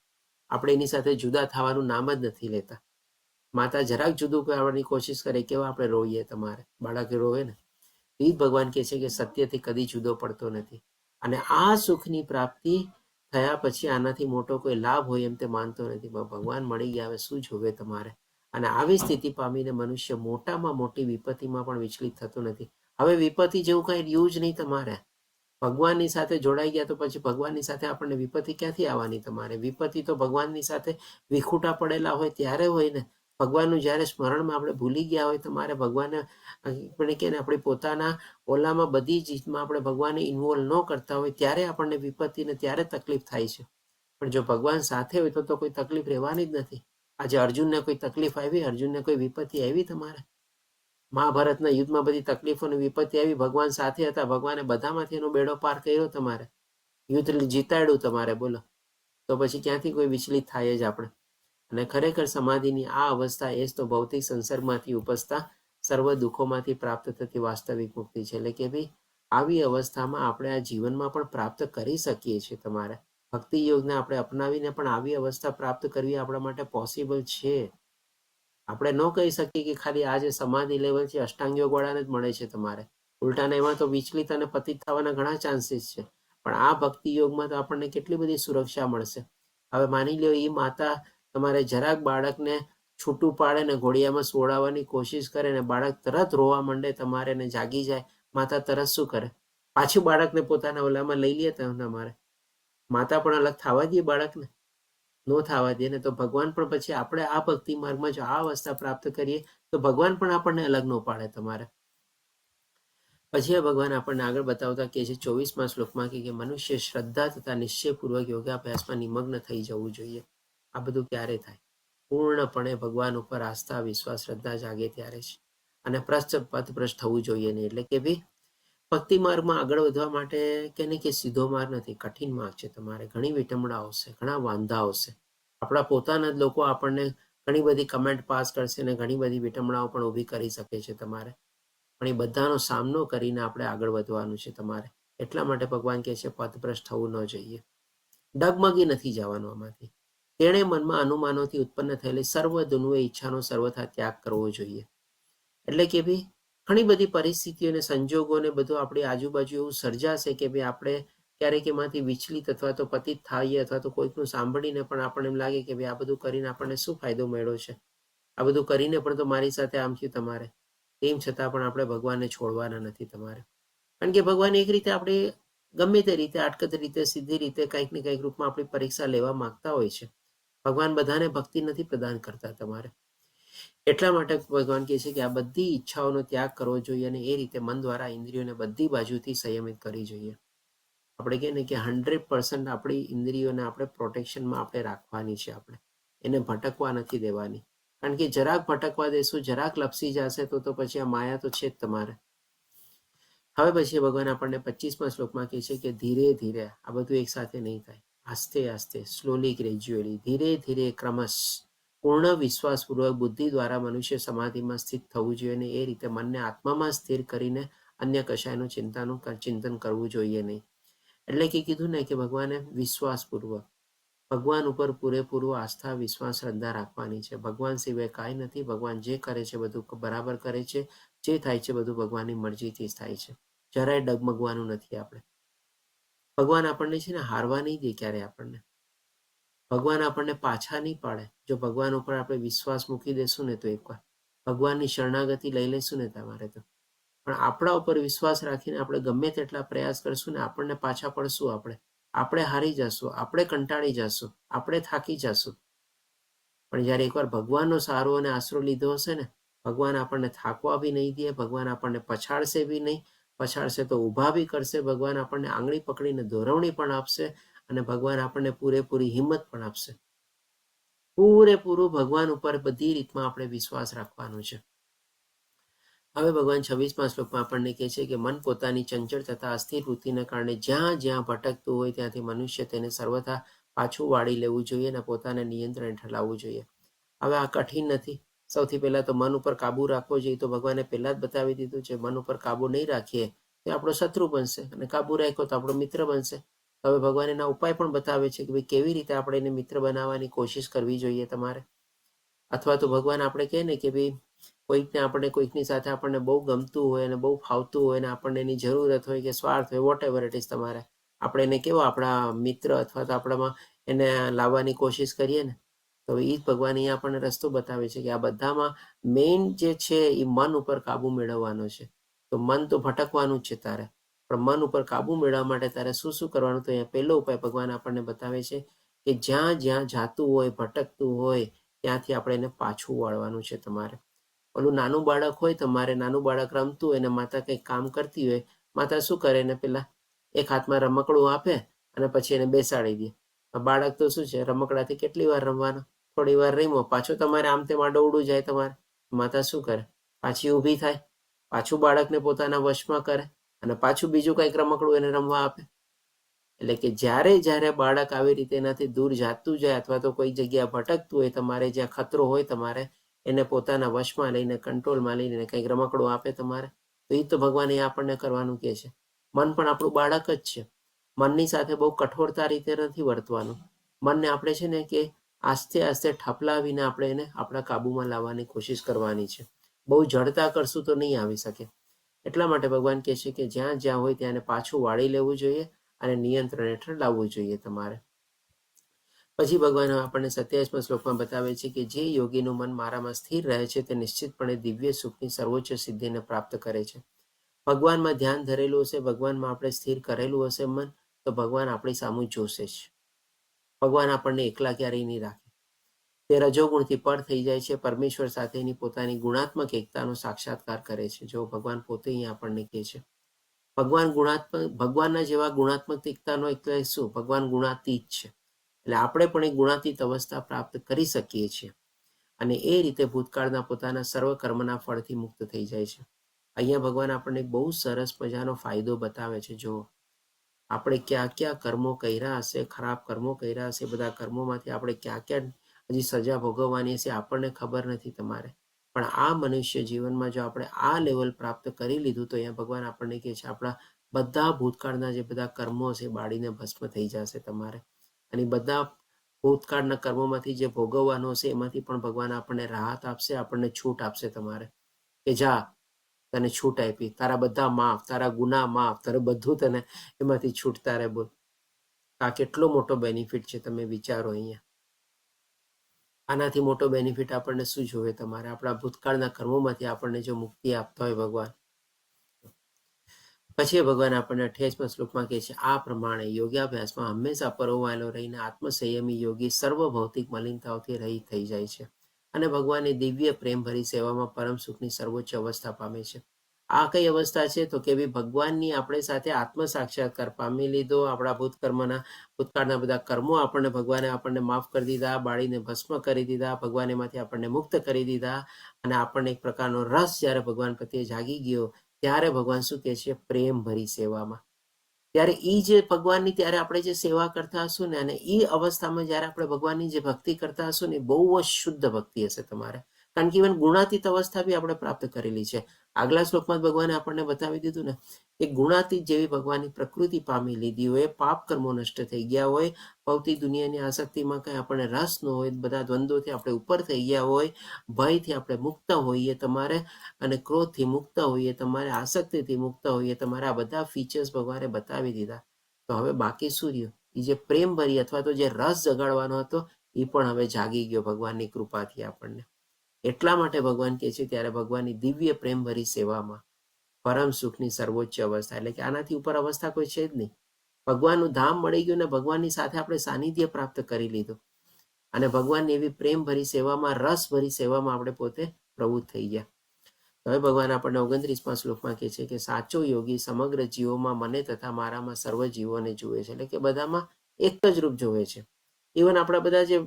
આપણે એની સાથે જુદા થવાનું નામ જ નથી લેતા. માતા જરાક જુદું કરવાની કોશિશ કરે, કેવા આપણે રોઈએ તમારે, બાળકે રોવે ને. એ ભગવાન કહે છે કે સત્યથી કદી જુદો પડતો નથી. અને આ સુખની પ્રાપ્તિ થયા પછી આનાથી મોટો કોઈ લાભ હોય એમ તે માનતો નથી. ભગવાન મળી ગયા, હવે શું જોવે તમારે. અને આવી સ્થિતિ પામીને મનુષ્ય મોટામાં મોટી વિપત્તિમાં પણ વિચલિત થતો નથી. હવે વિપત્તિ જેવું કઈ રહ્યું જ નહીં તમારે. ભગવાનની સાથે જોડાઈ ગયા તો પછી ભગવાનની સાથે આપણને વિપત્તિ ક્યાંથી આવવાની તમારે? વિપત્તિ તો ભગવાનની સાથે વિખૂટા પડેલા હોય ત્યારે હોય ને. ભગવાનનું જ્યારે સ્મરણમાં આપણે ભૂલી ગયા હોય, તમારે ભગવાનને આપણે કે આપણી પોતાના ઓલામાં બધી ચીજમાં આપણે ભગવાનને ઇન્વોલ્વ ન કરતા હોય ત્યારે આપણને વિપત્તિને ત્યારે તકલીફ થાય છે. પણ જો ભગવાન સાથે હોય તો કોઈ તકલીફ રહેવાની જ નથી. આજે અર્જુનને કોઈ તકલીફ આવી? અર્જુનને કોઈ વિપત્તિ આવી તમારે? મહાભારતના યુદ્ધમાં બધી તકલીફો અને વિપત્તિ આવી, ભગવાન સાથે હતા, ભગવાને બધામાંથી એનો બેડો પાર કર્યો તમારે, યુદ્ધ જીતાડ્યું તમારે. બોલો, તો પછી ક્યાંથી કોઈ વિચલિત થાય જ આપણે. અને ખરેખર સમાધિની આ અવસ્થા એ જ તો ભૌતિક સંસર્ગમાંથી ઉપજતા સર્વ દુઃખોમાંથી પ્રાપ્ત થતી વાસ્તવિક મુક્તિ છે. એટલે કે ભાઈ આવી અવસ્થામાં આપણે આ જીવનમાં પણ પ્રાપ્ત કરી શકીએ છીએ તમારે. ભક્તિ યોગને આપણે અપનાવીને પણ આવી અવસ્થા પ્રાપ્ત કરવી આપણા માટે પોસિબલ છે. આપણે ન કહી શકીએ કે ખાલી આ જે સમાધિ લેવલ છે અષ્ટાંગ યોગ વાળાને જ મળે છે તમારે. ઉલટાને એમાં તો વિચલિત અને પતિત થવાના ઘણા ચાન્સીસ છે. પણ આ ભક્તિ યોગમાં તો આપણને કેટલી બધી સુરક્ષા મળશે. હવે માની લો એ માતા તમારે જરાક બાળકને છૂટું પાડે ને ઘોડિયામાં સોડાવવાની કોશિશ કરે ને બાળક તરત રોવા માંડે તમારે ને જાગી જાય, માતા તરત શું કરે? પાછું બાળકને પોતાના ઓલામાં લઈ લે તમારે. માતા પણ અલગ થવા દે બાળકને? નો થવા દે ને. તો ભગવાન પણ પછી આપણે આ ભક્તિ માર્ગમાં જો આ અવસ્થા પ્રાપ્ત કરીએ તો ભગવાન પણ આપણને અલગ ન પાડે તમારે. પછી આ ભગવાન આપણને આગળ બતાવતા કે છે 24મા શ્લોકમાં કે મનુષ્ય શ્રદ્ધા તથા નિશ્ચયપૂર્વક યોગાભ્યાસમાં નિમગ્ન થઈ જવું જોઈએ. આ બધું ક્યારે થાય? પૂર્ણપણે ભગવાન ઉપર આસ્થા, વિશ્વાસ, શ્રદ્ધા જાગે ત્યારે જ. અને પથભ્રષ્ટ થવું જોઈએ નહીં. એટલે કે ભાઈ ભક્તિ માર્ગમાં આગળ વધવા માટે કે નહીં કે સીધો માર્ગ નથી, કઠિન માર્ગ છે તમારે. ઘણી વિટંબણા આવશે, ઘણા વાંધા આવશે. આપણા પોતાના જ લોકો આપણને ઘણી બધી કમેન્ટ પાસ કરશે અને ઘણી બધી વિટંબણાઓ પણ ઊભી કરી શકે છે તમારે. પણ એ બધાનો સામનો કરીને આપણે આગળ વધવાનું છે તમારે. એટલા માટે ભગવાન કહે છે પથભ્રષ્ટ થવું ન જોઈએ. ડગમગી નથી જવાનું આમાંથી. તેણે મનમાં અનુમાનોથી ઉત્પન્ન થયેલી સર્વ દુન્વે ઈચ્છાનો સર્વથા ત્યાગ કરવો જોઈએ. એટલે કે ભાઈ ઘણી બધી પરિસ્થિતિઓ અને સંજોગોને બધું આપણી આજુબાજુ એવું સર્જાશે કે ભાઈ આપણે ક્યારેક એમાંથી વિચલિત અથવા તો પતિત થઈએ અથવા તો કોઈકનું સાંભળીને પણ આપણને એમ લાગે કે ભાઈ આ બધું કરીને આપણને શું ફાયદો મળ્યો છે, આ બધું કરીને પણ તો મારી સાથે આમ થયું તમારે. તેમ છતાં પણ આપણે ભગવાનને છોડવાના નથી તમારે. કારણ કે ભગવાન એક રીતે આપણે ગમે તે રીતે આટકત રીતે સીધી રીતે કંઈક ને કંઈક રૂપમાં આપણી પરીક્ષા લેવા માંગતા હોય છે. ભગવાન બધાને ભક્તિ નથી પ્રદાન કરતા તમારે. એટલા માટે ભગવાન કહે છે કે આ બધી ઈચ્છાઓનો ત્યાગ કરવો જોઈએ અને એ રીતે મન દ્વારા ઇન્દ્રિયોને બધી બાજુથી સંયમિત કરવી જોઈએ. આપણે કહીએ ને કે 100% આપણી ઇન્દ્રિયોને આપણે પ્રોટેક્શનમાં આપણે રાખવાની છે. આપણે એને ભટકવા નથી દેવાની. કારણ કે જરાક ભટકવા દેશું, જરાક લપસી જશે તો પછી આ માયા તો છે જ તમારે. હવે પછી ભગવાન આપણને 25મા શ્લોકમાં કહે છે કે ધીરે ધીરે, આ બધું એક સાથે નહીં થાય, આસ્તે આસ્તે, સ્લોલી, ગ્રેજ્યુઅલી, ધીરે ધીરે, ક્રમશ, પૂર્ણ વિશ્વાસપૂર્વક બુદ્ધિ દ્વારા મનુષ્ય સમાધિમાં સ્થિત થવું જોઈએ અને એ રીતે મનને આત્મામાં સ્થિર કરીને અન્ય કશાયનું ચિંતન કરવું જોઈએ નહીં. એટલે કે કીધું ને કે ભગવાને વિશ્વાસપૂર્વક ભગવાન ઉપર પૂરેપૂરું આસ્થા, વિશ્વાસ, શ્રદ્ધા રાખવાની છે. ભગવાન સિવાય કાંઈ નથી. ભગવાન જે કરે છે બધું બરાબર કરે છે. જે થાય છે બધું ભગવાનની મરજીથી જ થાય છે. જરાય ડગમગવાનું નથી આપણે. ભગવાન આપણને છે ને હારવા નહીં દે ક્યારે. આપણને ભગવાન આપણને પાછા નહીં પાડે. જો ભગવાન ઉપર આપણે વિશ્વાસ મૂકી દેશું ને તો એકવાર ભગવાનની શરણાગતિ લઈ લેશું ને તમારે તો. પણ આપણા ઉપર વિશ્વાસ રાખીને આપણે ગમે તેટલા પ્રયાસ કરશું ને આપણને પાછા પડશું. આપણે હારી જશું, આપણે કંટાળી જશું, આપણે થાકી જશું. પણ જ્યારે એકવાર ભગવાનનો સારો અને આશરો લીધો હશે ને, ભગવાન આપણને થાકવા બી નહીં દે. ભગવાન આપણને પછાડશે બી નહીં. પછાડશે તો ઊભા બી કરશે. ભગવાન આપણને આંગળી પકડીને દોરવણી પણ આપશે અને ભગવાન આપણને પૂરેપૂરી હિંમત પણ આપશે. પૂરેપૂરું ભગવાન ઉપર બધી રીતમાં આપણે વિશ્વાસ રાખવાનો છે. હવે ભગવાન 26મા શ્લોકમાં આપણને કહે છે કે મન પોતાની ચંચળ તથા અસ્થિર વૃત્તિને કારણે જ્યાં જ્યાં ભટકતું હોય ત્યાંથી મનુષ્ય તેને સર્વથા પાછું વાળી લેવું જોઈએ અને પોતાને નિયંત્રણ હેઠળ લાવવું જોઈએ. હવે આ કઠિન નથી. સૌથી પહેલા તો મન ઉપર કાબુ રાખવો જોઈએ. તો ભગવાને પહેલા જ બતાવી દીધું છે. મન ઉપર કાબુ નહીં રાખીએ તો આપણો શત્રુ બનશે અને કાબુ રાખ્યો તો આપણો મિત્ર બનશે. હવે ભગવાન એના ઉપાય પણ બતાવે છે કે ભાઈ કેવી રીતે આપણે એને મિત્ર બનાવવાની કોશિશ કરવી જોઈએ તમારે. અથવા તો ભગવાન આપણે કહે ને કે ભાઈ કોઈકને આપણે કોઈકની સાથે આપણને બહુ ગમતું હોય અને બહુ ફાવતું હોય અને આપણને એની જરૂરત હોય કે સ્વાર્થ હોય, વોટ એવર ઇટ ઇઝ તમારે, આપણે એને કેવો આપણા મિત્ર અથવા તો આપણામાં એને લાવવાની કોશિશ કરીએ ને, તો એ જ ભગવાન અહીંયા આપણને રસ્તો બતાવે છે કે આ બધામાં મેઇન જે છે એ મન ઉપર કાબુ મેળવવાનો છે. તો મન તો ભટકવાનું જ છે તારે, પણ મન ઉપર કાબુ મેળવવા માટે તારે શું શું કરવાનું? તો અહીંયા પહેલો ઉપાય ભગવાન આપણને બતાવે છે કે જ્યાં જ્યાં જાતું હોય, ભટકતું હોય ત્યાંથી આપણે એને પાછું વાળવાનું છે તમારે. ઓલું નાનું બાળક હોય તમારે, નાનું બાળક રમતું હોય અને માતા કંઈક કામ કરતી હોય, માતા શું કરે ને પેલા એક હાથમાં રમકડું આપે અને પછી એને બેસાડી દે. બાળક તો શું છે, રમકડાથી કેટલી વાર રમવાનો, થોડી વાર રમ્યો પાછું તમારે આમ તેમ આડોવડું જાય તમારે. માતા શું કરે? પાછી ઊભી થાય, પાછું બાળકને પોતાના વશમાં કરે અને પાછું બીજું કંઈક રમકડું એને રમવા આપે. એટલે કે જ્યારે બાળક આવી રીતે એનાથી દૂર જાતું જાય અથવા તો કોઈ જગ્યા ભટકતું હોય તમારે, જ્યાં ખતરો હોય તમારે, એને પોતાના વશમાં લઈને કંટ્રોલમાં લઈને કંઈક રમકડું આપે તમારે. તો એ તો ભગવાન એ આપણને કરવાનું કહે છે. મન પણ આપણું બાળક જ છે. મનની સાથે બહુ કઠોરતા રીતે નથી વર્તવાનું. મનને આપણે છે ને કે આસ્તે આસ્તે ઠપલાવીને આપણે એને આપણા કાબુમાં લાવવાની કોશિશ કરવાની છે. બહુ જડતા કરશું તો નહીં આવી શકે. એટલા માટે ભગવાન કહે છે કે જ્યાં જ્યાં હોય ત્યાં એને પાછું વાળી લેવું જોઈએ અને નિયંત્રણ હેઠળ લાવવું જોઈએ તમારે. પછી ભગવાન આપણને 27મા શ્લોકમાં બતાવે છે કે જે યોગીનું મન મારામાં સ્થિર રહે છે તે નિશ્ચિતપણે દિવ્ય સુખની સર્વોચ્ચ સિદ્ધિને પ્રાપ્ત કરે છે. ભગવાનમાં ધ્યાન ધરેલું હશે, ભગવાનમાં આપણે સ્થિર કરેલું હશે મન, તો ભગવાન આપણી સામું જોશે જ. ભગવાન આપણને એકલા ક્યારેય નહીં રાખે. તે રજોગુણથી પર થઈ જાય છે, પરમેશ્વર સાથેની પોતાની ગુણાત્મક એકતાનો સાક્ષાત્કાર કરે છે. જો ભગવાન પોતે અહીંયા આપણને કહે છે ભગવાનના જેવા ગુણાત્મક એકતાનો એટલે શું? ભગવાન ગુણાતીત છે. એટલે આપણે પણ એક ગુણાતીત અવસ્થા પ્રાપ્ત કરી શકીએ છીએ અને એ રીતે ભૂતકાળના પોતાના સર્વ કર્મના ફળથી મુક્ત થઈ જાય છે. અહીંયા ભગવાન આપણને બહુ સરસ મજાનો ફાયદો બતાવે છે. જો આપણે ક્યાં ક્યાં કર્મો કર્યા હશે, ખરાબ કર્મો કર્યા હશે, બધા કર્મોમાંથી આપણે ક્યાં ક્યાં હજી સજા ભોગવવાની હશે આપણને ખબર નથી તમારે. પણ આ મનુષ્ય જીવનમાં જો આપણે આ લેવલ પ્રાપ્ત કરી લીધું તો અહીંયા ભગવાન આપણને કહે છે આપણા બધા ભૂતકાળના જે બધા કર્મો હશે બાળીને ભસ્મ થઈ જશે તમારે. અને બધા ભૂતકાળના કર્મોમાંથી જે ભોગવવાનું હશે એમાંથી પણ ભગવાન આપણને રાહત આપશે, આપણને છૂટ આપશે તમારે કે જા તને છૂટ આપી, તારા બધા માફ, તારા ગુના માફ, તારે બધું તને એમાંથી છૂટતા રહે. બોલ, આ કેટલો મોટો બેનિફિટ છે તમે વિચારો. અહીંયા આનાથી મોટો બેનિફિટ આપણને શું જોવે તમારે? આપણા ભૂતકાળના કર્મોમાંથી આપણને જો મુક્તિ આપતા હોય ભગવાન. પછી ભગવાન આપણને 28મા શ્લોકમાં કહે છે આ પ્રમાણે યોગાભ્યાસમાં હંમેશા પરોવાયેલો રહીને આત્મસંયમી યોગી સર્વ ભૌતિક મલિનતાઓથી રહિત થઈ જાય છે અને ભગવાનની દિવ્ય પ્રેમભરી સેવામાં પરમ સુખની સર્વોચ્ચ અવસ્થા પામે છે. આ કઈ અવસ્થા છે? તો કે ભગવાનની આપણે સાથે આત્મ સાક્ષાત્કાર પામી લીધો. આપણા ભૂતકાળના બધા કર્મો ભગવાને આપણને માફ કરી દીધા, બાળીને ભસ્મ કરી દીધા, ભગવાન એમાંથી આપણને મુક્ત કરી દીધા અને આપણને એક પ્રકારનો રસ જ્યારે ભગવાન પ્રત્યે જાગી ગયો ત્યારે ભગવાન શું કહે છે? પ્રેમ ભરી સેવામાં. ત્યારે એ જે ભગવાનની ત્યારે આપણે જે સેવા કરતા હશું ને અને એ અવસ્થામાં જ્યારે આપણે ભગવાનની જે ભક્તિ કરતા હશું ને બહુ જ શુદ્ધ ભક્તિ હશે તમારે. કારણ કે ઇવન ગુણાતીત અવસ્થા બી આપણે પ્રાપ્ત કરેલી છે. આગલા શ્લોકમાં ભગવાને આપણને બતાવી દીધું ને કે ગુણાતીત જેવી ભગવાનની પ્રકૃતિ પામી લીધી હોય, પાપ કર્મો નષ્ટ થઈ ગયા હોય, ભૌતિક દુનિયાની આસક્તિમાં કંઈ આપણને રસ ન હોય, બધા દ્વંદ્વોથી આપણે ઉપર થઈ ગયા હોય, ભયથી આપણે મુક્ત હોઈએ તમારે અને ક્રોધથી મુક્ત હોઈએ તમારે, આસક્તિથી મુક્ત હોઈએ તમારે. આ બધા ફીચર્સ ભગવાને બતાવી દીધા. તો હવે બાકી શું રહ્યું? એ જે પ્રેમ ભરી અથવા તો જે રસ જગાડવાનો હતો એ પણ હવે જાગી ગયો ભગવાનની કૃપાથી આપણને. એટલા માટે ભગવાન કહે છે ત્યારે ભગવાનની દિવ્ય પ્રેમ ભરી સેવામાં પરમ સુખની સર્વોચ્ચ અવસ્થા, એટલે કે આનાથી ઉપર અવસ્થા કોઈ છે જ નહીં. ભગવાનનું ધામ મળી ગયું ને ભગવાનની સાથે આપણે સાનિધ્ય પ્રાપ્ત કરી લીધું અને ભગવાનની એવી પ્રેમ ભરી સેવામાં, રસ ભરી સેવામાં આપણે પોતે પ્રવૃત્ત થઈ ગયા. હવે ભગવાન આપણને 29મા શ્લોકમાં કહે છે કે સાચો યોગી સમગ્ર જીવોમાં મને તથા મારામાં સર્વ જીવોને જુએ છે. એટલે કે બધામાં એક જ રૂપ જોવે છે. ઇવન આપણા બધા જે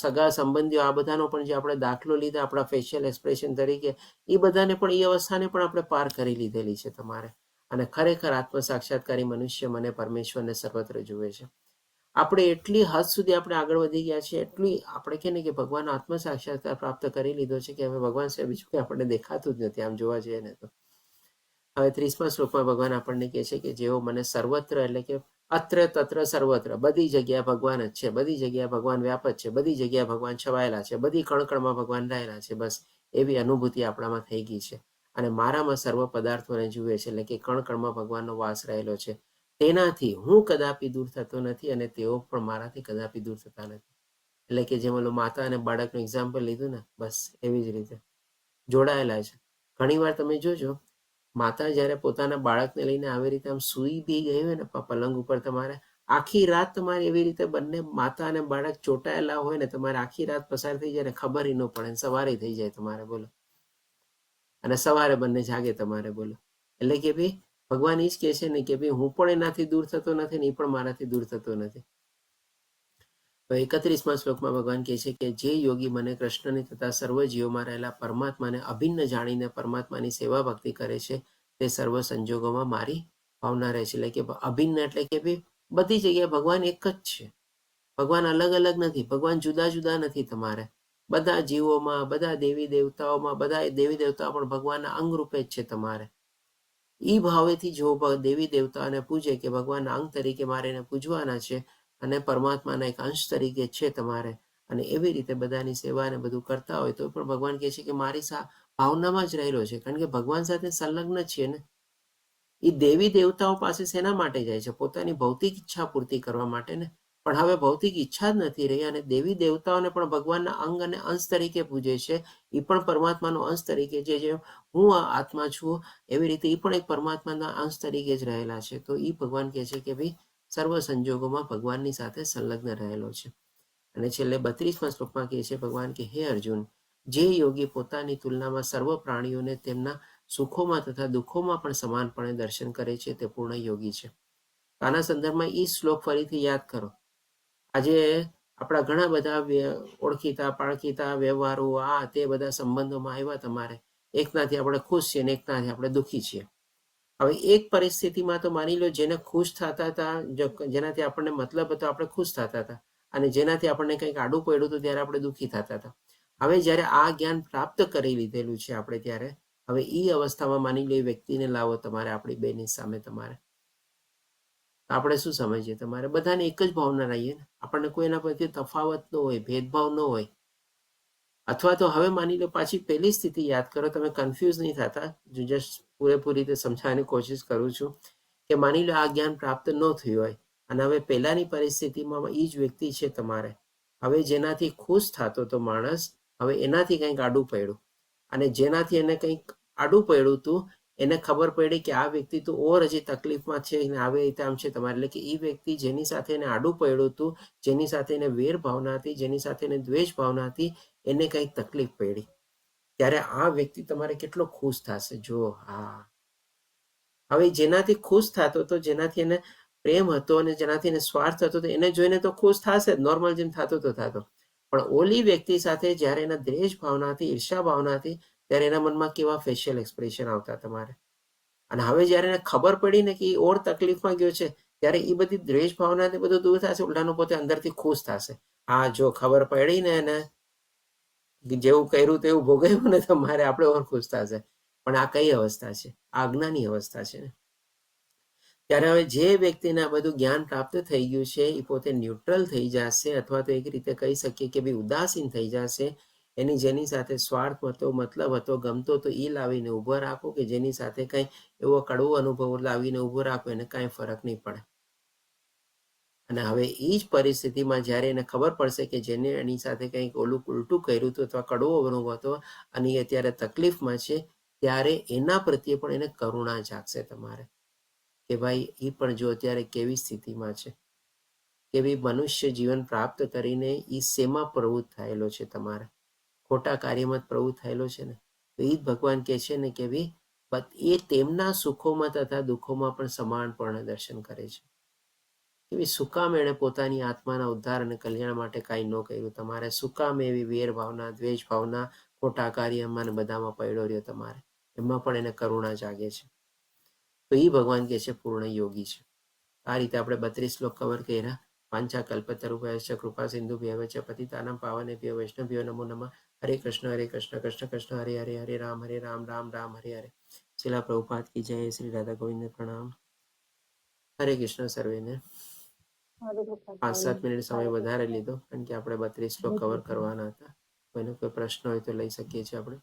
સગા સંબંધીઓ આ બધાનો પણ જે આપણે દાખલો લીધા આપણા ફેશિયલ એક્સપ્રેશન તરીકે, એ બધાને પણ એ અવસ્થાને પણ આપણે પાર કરી લીધેલી છે તમારે. અને ખરેખર આત્મ સાક્ષાત્કારી મનુષ્ય મને પરમેશ્વરને સર્વત્ર જુએ છે. આપણે એટલી હદ સુધી આપણે આગળ વધી ગયા છીએ, એટલી આપણે કહે ને કે ભગવાનનો આત્મ સાક્ષાત્કાર પ્રાપ્ત કરી લીધો છે કે હવે ભગવાન સિવાય બીજું કંઈ આપણને દેખાતું જ નથી આમ જોવા જઈએ ને તો. હવે 30મા શ્લોકમાં ભગવાન આપણને કહે છે કે જેઓ મને સર્વત્ર એટલે કે અત્ર તત્ર સર્વત્ર બધી જગ્યાએ ભગવાન જ છે, બધી જગ્યાએ ભગવાન વ્યાપક છે, બધી જગ્યાએ ભગવાન છવાયેલા છે, બધી કણકણમાં ભગવાન રહેલા છે. બસ એવી અનુભૂતિ આપણામાં થઈ ગઈ છે અને મારામાં સર્વ પદાર્થોને જુએ છે, એટલે કે કણકણમાં ભગવાનનો વાસ રહેલો છે. તેનાથી હું કદાપી દૂર થતો નથી અને તેઓ પણ મારાથી કદાપી દૂર થતા નથી. એટલે કે જેમ ઓલું માતા અને બાળકનું એક્ઝામ્પલ લીધું ને, બસ એવી જ રીતે જોડાયેલા છે. ઘણી વાર તમે જોજો માતા જ્યારે પોતાના બાળકને લઈને આવી રીતે આમ સૂઈ બી ગઈ હોય ને પલંગ ઉપર, તમારે આખી રાત તમારે એવી રીતે બંને માતા અને બાળક ચોંટાયેલા હોય ને તમારે આખી રાત પસાર થઈ જાય ને ખબર ન પડે, સવારે થઈ જાય તમારે. બોલો, અને સવારે બંને જાગે તમારે. બોલો, એટલે કે ભાઈ ભગવાન એ જ કહે છે ને કે ભાઈ હું પણ એનાથી દૂર થતો નથી ને એ પણ મારાથી દૂર થતો નથી. 31મા શ્લોકમાં ભગવાન કહે છે કે જે યોગી મને કૃષ્ણની તથા સર્વ જીવોમાં રહેલા પરમાત્માને અભિન્ન જાણીને પરમાત્માની સેવા ભક્તિ કરે છે તે સર્વ સંજોગોમાં મારી ભાવના રહે છે. એટલે કે અભિન્ન એટલે કે ભાઈ બધી જગ્યાએ ભગવાન એક જ છે. ભગવાન અલગ અલગ નથી, ભગવાન જુદા જુદા નથી. તમારે બધા જીવોમાં, બધા દેવી દેવતાઓમાં, બધા દેવી દેવતાઓ પણ ભગવાનના અંગ રૂપે જ છે. તમારે એ ભાવેથી જો દેવી દેવતાઓને પૂજે કે ભગવાનના અંગ તરીકે મારે એને પૂજવાના છે અને પરમાત્માના એક અંશ તરીકે છે તમારે, અને એવી રીતે બધાની સેવા અને બધું કરતા હોય તો પણ ભગવાન કહે છે કે મારી ભાવનામાં જ રહેલો છે, કારણ કે ભગવાન સાથે સંલગ્ન છીએ ને. એ દેવી દેવતાઓ પાસે શેના માટે જાય છે? પોતાની ભૌતિક ઈચ્છા પૂર્તિ કરવા માટે ને. પણ હવે ભૌતિક ઈચ્છા જ નથી રહી, અને દેવી દેવતાઓને પણ ભગવાનના અંગ અને અંશ તરીકે પૂજે છે. એ પણ પરમાત્માનો અંશ તરીકે, જે હું આ આત્મા છું એવી રીતે એ પણ એક પરમાત્માના અંશ તરીકે જ રહેલા છે. તો એ ભગવાન કહે છે કે ભાઈ સર્વ સંજોગોમાં ભગવાનની સાથે સંલગ્ન રહેલો છે. અને છેલ્લે 32મા શ્લોકમાં કહે છે ભગવાન કે હે અર્જુન, જે યોગી પોતાની તુલનામાં સર્વ પ્રાણીઓને તેમના સુખોમાં તથા દુઃખોમાં પણ સમાનપણે દર્શન કરે છે તે પૂર્ણ યોગી છે. આના સંદર્ભમાં એ શ્લોક ફરીથી યાદ કરો. આજે આપણા ઘણા બધા ઓળખીતા પાળખીતા વ્યવહારો આ તે બધા સંબંધોમાં આવ્યા તમારે. એકનાથી આપણે ખુશ છીએ અને એકનાથી આપણે દુઃખી છીએ. હવે એક પરિસ્થિતિમાં તો માની લો જેને ખુશ થતા હતા, જેનાથી આપણને મતલબ હતો, આપણે ખુશ થતા હતા, અને જેનાથી આપણને કંઈક આડું પડ્યું હતું ત્યારે આપણે દુઃખી થતા હતા. હવે જ્યારે આ જ્ઞાન પ્રાપ્ત કરી લીધેલું છે આપણે, ત્યારે હવે એ અવસ્થામાં માની લો એ વ્યક્તિને લાવો તમારે આપણી બેની સામે તમારે, આપણે શું સમજીએ? તમારે બધાને એક જ ભાવના રહીએ ને. આપણને કોઈના પ્રત્યે તફાવત ન હોય, ભેદભાવ ન હોય. અથવા તો હવે માની લો પાછી પહેલી સ્થિતિ યાદ કરો, તમે કન્ફ્યુઝ નહીં થતા, જસ્ટ પૂરેપૂરી રીતે સમજાવવાની કોશિશ કરું છું કે માની લો આ જ્ઞાન પ્રાપ્ત ન થયું હોય, અને હવે પહેલાની પરિસ્થિતિમાં એ જ વ્યક્તિ છે તમારે, હવે જેનાથી ખુશ થતો તો માણસ, હવે એનાથી કંઈક આડું પડ્યું, અને જેનાથી એને કંઈક આડું પડ્યું હતું એને ખબર પડી કે આ વ્યક્તિ તો ઓર હજી તકલીફમાં છે ને આવી રીતે આમ છે તમારે. એટલે કે એ વ્યક્તિ જેની સાથે એને આડું પડ્યું હતું, જેની સાથે એને વેર ભાવના હતી, જેની સાથે એને દ્વેષ ભાવના હતી, એને કંઈક તકલીફ પડી, ત્યારે આ વ્યક્તિ તમારે કેટલો ખુશ થશે. જો હા, હવે જેનાથી ખુશ થતો હતો, જેનાથી એને પ્રેમ હતો અને જેનાથી એને સ્વાર્થ હતો, એને જોઈને તો ખુશ થશે જ, નોર્મલ જેમ થતો તો થતો. પણ ઓલી વ્યક્તિ સાથે જ્યારે એના દ્વેષ ભાવના હતી, ઈર્ષા ભાવના હતી, ત્યારે એના મનમાં કેવા ફેશિયલ એક્સપ્રેશન આવતા તમારે. અને હવે જ્યારે એને ખબર પડી ને કે એ ઓર તકલીફમાં ગયો છે, ત્યારે એ બધી દ્વેષ ભાવનાથી બધું દૂર થશે, ઉલટાનું પોતે અંદરથી ખુશ થશે. હા, જો ખબર પડી ને એને, જેવું કર્યું તેવું ભોગવ્યું ને તમારે, આપણે ઓર ખુશ થશે. પણ આ કઈ અવસ્થા છે? આ અજ્ઞાની અવસ્થા છે ને. ત્યારે હવે જે વ્યક્તિને આ બધું જ્ઞાન પ્રાપ્ત થઈ ગયું છે એ પોતે ન્યુટ્રલ થઈ જશે, અથવા તો એક રીતે કહી શકીએ કે ભાઈ ઉદાસીન થઈ જશે. એની જેની સાથે સ્વાર્થ હતો, મતલબ હતો, ગમતો તો એ લાવીને ઊભો રાખો, કે જેની સાથે કંઈ એવો કડવો અનુભવ લાવીને ઊભો રાખો, એને કાંઈ ફરક નહીં પડે. અને હવે એ જ પરિસ્થિતિમાં જ્યારે એને ખબર પડશે કે જેને એની સાથે કંઈક ઓલું ઉલટું કર્યું હતું અથવા કડવો અનુભવ હતો અને એ અત્યારે તકલીફમાં છે, ત્યારે એના પ્રત્યે પણ એને કરુણા જાગશે તમારે, કે ભાઈ એ પણ જો અત્યારે કેવી સ્થિતિમાં છે, કેવી મનુષ્ય જીવન પ્રાપ્ત કરીને એ શેમાં પ્રવૃત્ત થયેલો છે તમારે, ખોટા કાર્યમાં પ્રવૃત્ત થયેલો છે ને. તો એ જ ભગવાન કહે છે ને કે ભાઈ એ તેમના સુખોમાં તથા દુઃખોમાં પણ સમાનપણે દર્શન કરે છે. કે ભાઈ શું કામ એણે પોતાની આત્માના ઉદ્ધાર અને કલ્યાણ માટે કાંઈ ન કર્યું તમારે? શું કામ એવી વેર ભાવના, દ્વેષ ભાવના, ખોટા કાર્યમાં ને બધામાં પડ્યો રહ્યો તમારે? એમાં પણ એને કરુણા જાગે છે. તો એ ભગવાન કહે છે પૂર્ણ યોગી છે. આ રીતે આપણે 32 શ્લોક કવર કર્યા. પાંચા કલ્પતરુભ્યશ્ચ કૃપા સિંધુભ્યઃ ચ પતિતાનાં પાવનેભ્યો વૈષ્ણવભ્યો નમો નમઃ. હરે કૃષ્ણ કૃષ્ણ કૃષ્ણ હરે હરે, હરે રામ રામ રામ હરે હરે. શિલા પ્રભુપાદ કી જય. શ્રી રાધા ગોવિંદ પ્રણામ. હરે કૃષ્ણ સર્વેને. 5-7 મિનિટ સમય વધારે લીધો, કારણ કે આપણે 32 શ્લોક કવર કરવાના હતા. કોઈને કોઈ પ્રશ્ન હોય તો લઈ શકીએ છીએ આપણે.